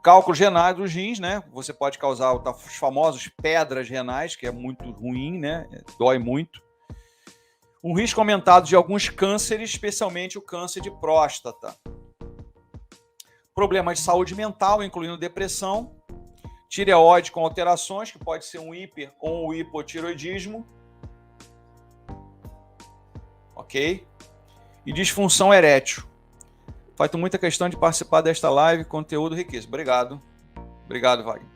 Cálculos renais dos rins, né? Você pode causar os famosos pedras renais, que é muito ruim, né? Dói muito. Um risco aumentado de alguns cânceres, especialmente o câncer de próstata. Problemas de saúde mental, incluindo depressão. Tireoide com alterações, que pode ser um hiper ou um hipotiroidismo. Ok? E disfunção erétil. Faço muita questão de participar desta live, conteúdo riquíssimo. Obrigado. Obrigado, Wagner.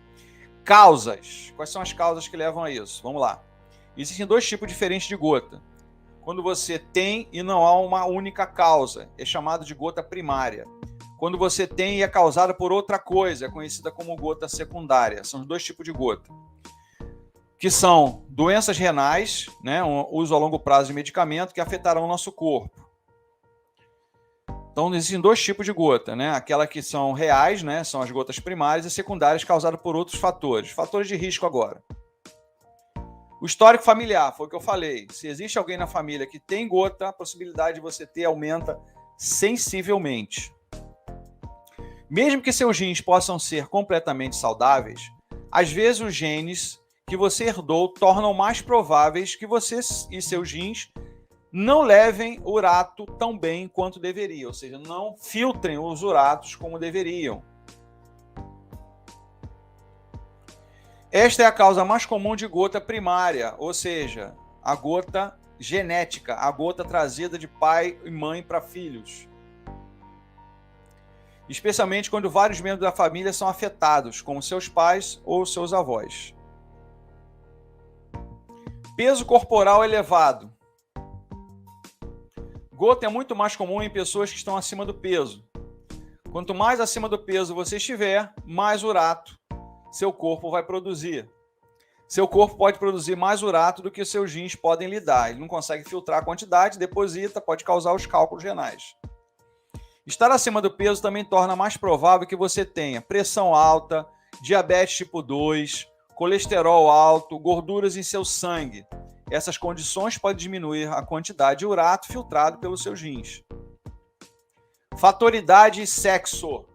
Causas. Quais são as causas que levam a isso? Vamos lá. Existem dois tipos diferentes de gota. Quando você tem e não há uma única causa, é chamado de gota primária. Quando você tem e é causada por outra coisa, é conhecida como gota secundária. São os dois tipos de gota. Que são doenças renais, né, um uso a longo prazo de medicamento que afetarão o nosso corpo. Então, existem dois tipos de gota, né? Aquela que são reais, né? São as gotas primárias, e secundárias causadas por outros fatores. Fatores de risco agora. O histórico familiar, foi o que eu falei. Se existe alguém na família que tem gota, a possibilidade de você ter aumenta sensivelmente. Mesmo que seus genes possam ser completamente saudáveis, às vezes os genes que você herdou tornam mais prováveis que você e seus genes não levem urato tão bem quanto deveria, ou seja, não filtrem os uratos como deveriam. Esta é a causa mais comum de gota primária, ou seja, a gota genética, a gota trazida de pai e mãe para filhos. Especialmente quando vários membros da família são afetados, como seus pais ou seus avós. Peso corporal elevado. Gota é muito mais comum em pessoas que estão acima do peso. Quanto mais acima do peso você estiver, mais urato seu corpo vai produzir. Seu corpo pode produzir mais urato do que seus rins podem lidar. Ele não consegue filtrar a quantidade, deposita, pode causar os cálculos renais. Estar acima do peso também torna mais provável que você tenha pressão alta, diabetes tipo 2, colesterol alto, gorduras em seu sangue. Essas condições podem diminuir a quantidade de urato filtrado pelos seus rins. Fatoridade e sexo.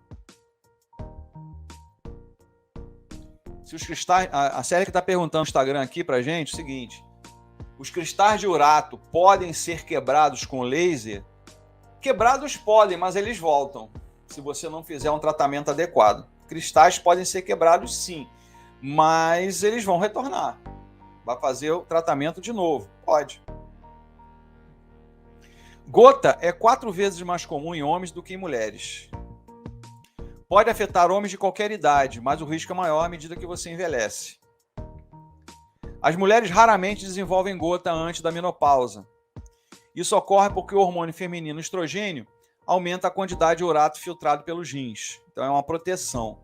Se os cristais, a série que está perguntando no Instagram aqui pra gente, é o seguinte: os cristais de urato podem ser quebrados com laser? Quebrados podem, mas eles voltam, se você não fizer um tratamento adequado. Cristais podem ser quebrados sim, mas eles vão retornar. Vai fazer o tratamento de novo. Pode. Gota é 4 vezes mais comum em homens do que em mulheres. Pode afetar homens de qualquer idade, mas o risco é maior à medida que você envelhece. As mulheres raramente desenvolvem gota antes da menopausa. Isso ocorre porque o hormônio feminino estrogênio aumenta a quantidade de urato filtrado pelos rins. Então é uma proteção.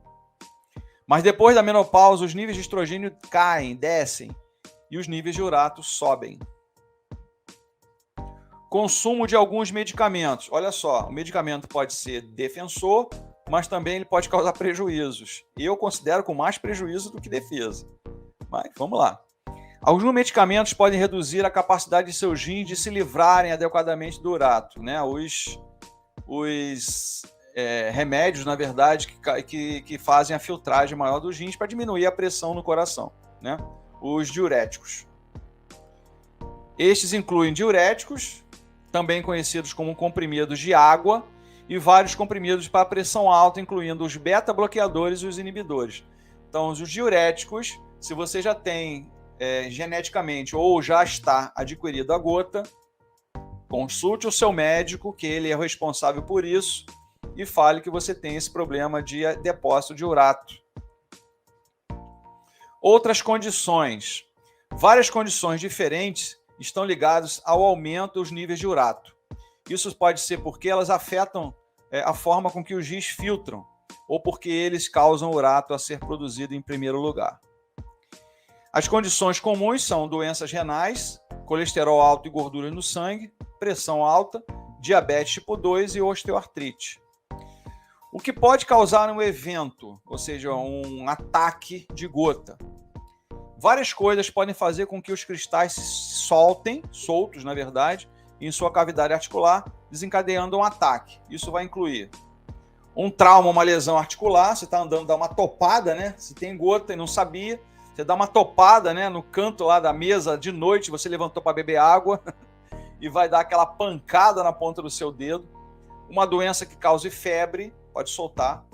Mas depois da menopausa, os níveis de estrogênio caem, descem, e os níveis de urato sobem. Consumo de alguns medicamentos. Olha só, o medicamento pode ser defensor, mas também ele pode causar prejuízos. Eu considero com mais prejuízo do que defesa. Mas vamos lá. Alguns medicamentos podem reduzir a capacidade de seus rins de se livrarem adequadamente do urato, né? Os remédios, na verdade, que fazem a filtragem maior dos rins para diminuir a pressão no coração, né? Os diuréticos. Estes incluem diuréticos, também conhecidos como comprimidos de água, e vários comprimidos para pressão alta, incluindo os beta-bloqueadores e os inibidores. Então, os diuréticos, se você já tem geneticamente ou já está adquirido a gota, consulte o seu médico, que ele é o responsável por isso, e fale que você tem esse problema de depósito de urato. Outras condições. Várias condições diferentes estão ligadas ao aumento dos níveis de urato. Isso pode ser porque elas afetam a forma com que os rins filtram, ou porque eles causam urato a ser produzido em primeiro lugar. As condições comuns são doenças renais, colesterol alto e gordura no sangue, pressão alta, diabetes tipo 2 e osteoartrite. O que pode causar um evento, ou seja, um ataque de gota? Várias coisas podem fazer com que os cristais se soltos, na verdade, em sua cavidade articular, desencadeando um ataque. Isso vai incluir um trauma, uma lesão articular, você está andando, dá uma topada, né? Se tem gota e não sabia, você dá uma topada, né, no canto lá da mesa de noite, você levantou para beber água e vai dar aquela pancada na ponta do seu dedo. Uma doença que cause febre, pode soltar.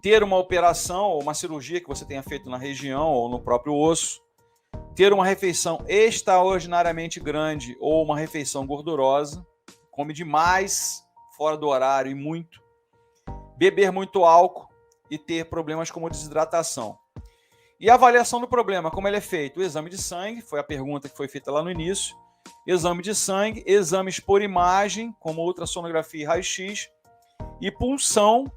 Ter uma operação ou uma cirurgia que você tenha feito na região ou no próprio osso. Ter uma refeição extraordinariamente grande ou uma refeição gordurosa. Come demais, fora do horário e muito. Beber muito álcool e ter problemas como desidratação. E a avaliação do problema, como ele é feito? O exame de sangue, foi a pergunta que foi feita lá no início. Exame de sangue, exames por imagem, como ultrassonografia e raio-x, e punção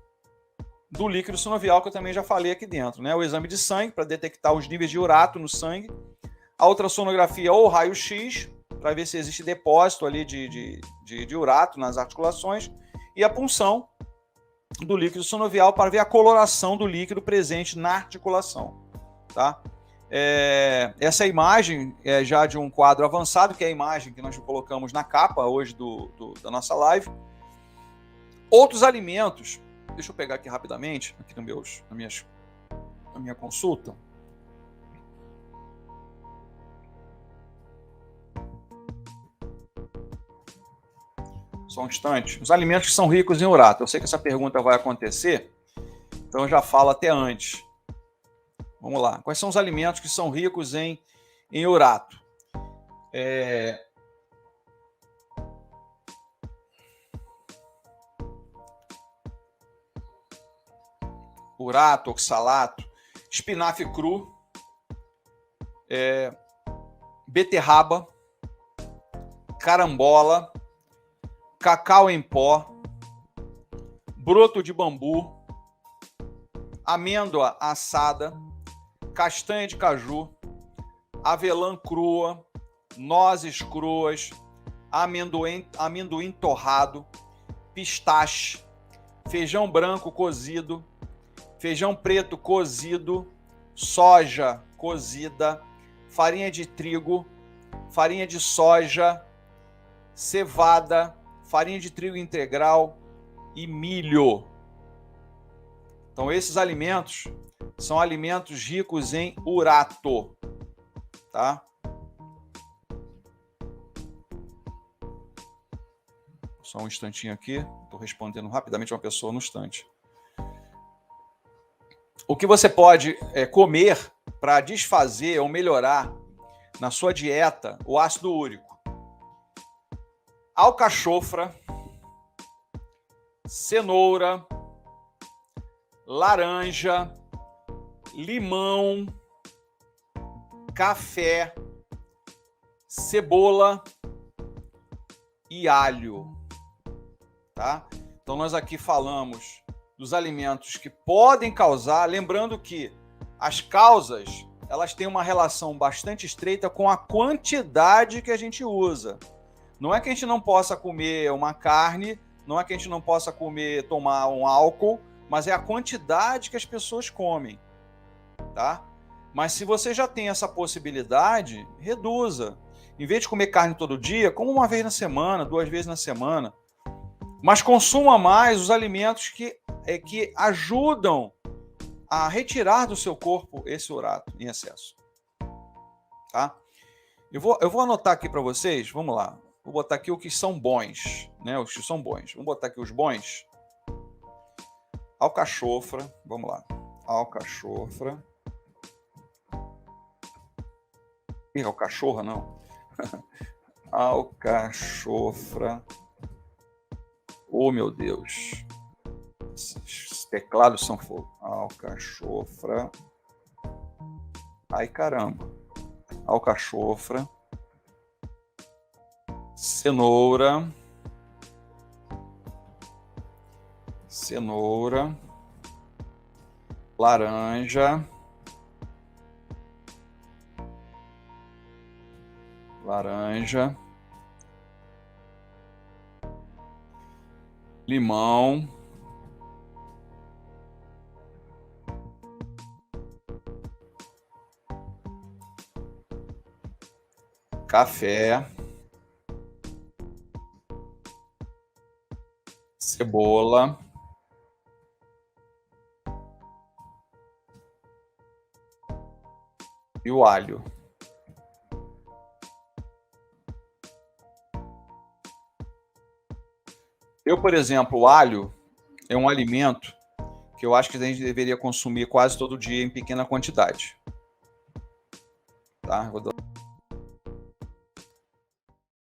do líquido sinovial, que eu também já falei aqui dentro, né? O exame de sangue, para detectar os níveis de urato no sangue, a ultrassonografia ou raio-x, para ver se existe depósito ali de urato nas articulações, e a punção do líquido sinovial para ver a coloração do líquido presente na articulação. Tá? Essa imagem é já de um quadro avançado, que é a imagem que nós colocamos na capa hoje da nossa live. Outros alimentos, deixa eu pegar aqui rapidamente, aqui na minha consulta. Só um instante. Os alimentos que são ricos em urato. Eu sei que essa pergunta vai acontecer, então eu já falo até antes. Vamos lá. Quais são os alimentos que são ricos em urato? Urato, oxalato, espinafre cru, beterraba, carambola, cacau em pó, broto de bambu, amêndoa assada, castanha de caju, avelã crua, nozes cruas, amendoim torrado, pistache, feijão branco cozido, feijão preto cozido, soja cozida, farinha de trigo, farinha de soja, cevada, farinha de trigo integral e milho. Então, esses alimentos são alimentos ricos em urato, tá? Só um instantinho aqui, estou respondendo rapidamente uma pessoa no instante. O que você pode comer para desfazer ou melhorar na sua dieta o ácido úrico? Alcachofra, cenoura, laranja, limão, café, cebola e alho, tá? Então nós aqui falamos dos alimentos que podem causar, lembrando que as causas, elas têm uma relação bastante estreita com a quantidade que a gente usa. Não é que a gente não possa comer uma carne, não é que a gente não possa tomar um álcool, mas é a quantidade que as pessoas comem, tá? Mas se você já tem essa possibilidade, reduza. Em vez de comer carne todo dia, coma uma vez na semana, 2 vezes na semana. Mas consuma mais os alimentos que ajudam a retirar do seu corpo esse urato em excesso. Tá? Eu vou anotar aqui para vocês, vamos lá. Vou botar aqui o que são bons, né? Os que são bons. Vamos botar aqui os bons. Alcachofra, vamos lá. Alcachofra. Ih, alcachorra não. Alcachofra. Oh, meu Deus. Esses teclados são fogo. Alcachofra. Ai, caramba. Alcachofra. Cenoura. Cenoura. Laranja. laranja, limão, café, cebola, e o alho. Eu, por exemplo, o alho é um alimento que eu acho que a gente deveria consumir quase todo dia em pequena quantidade. Tá? Vou dar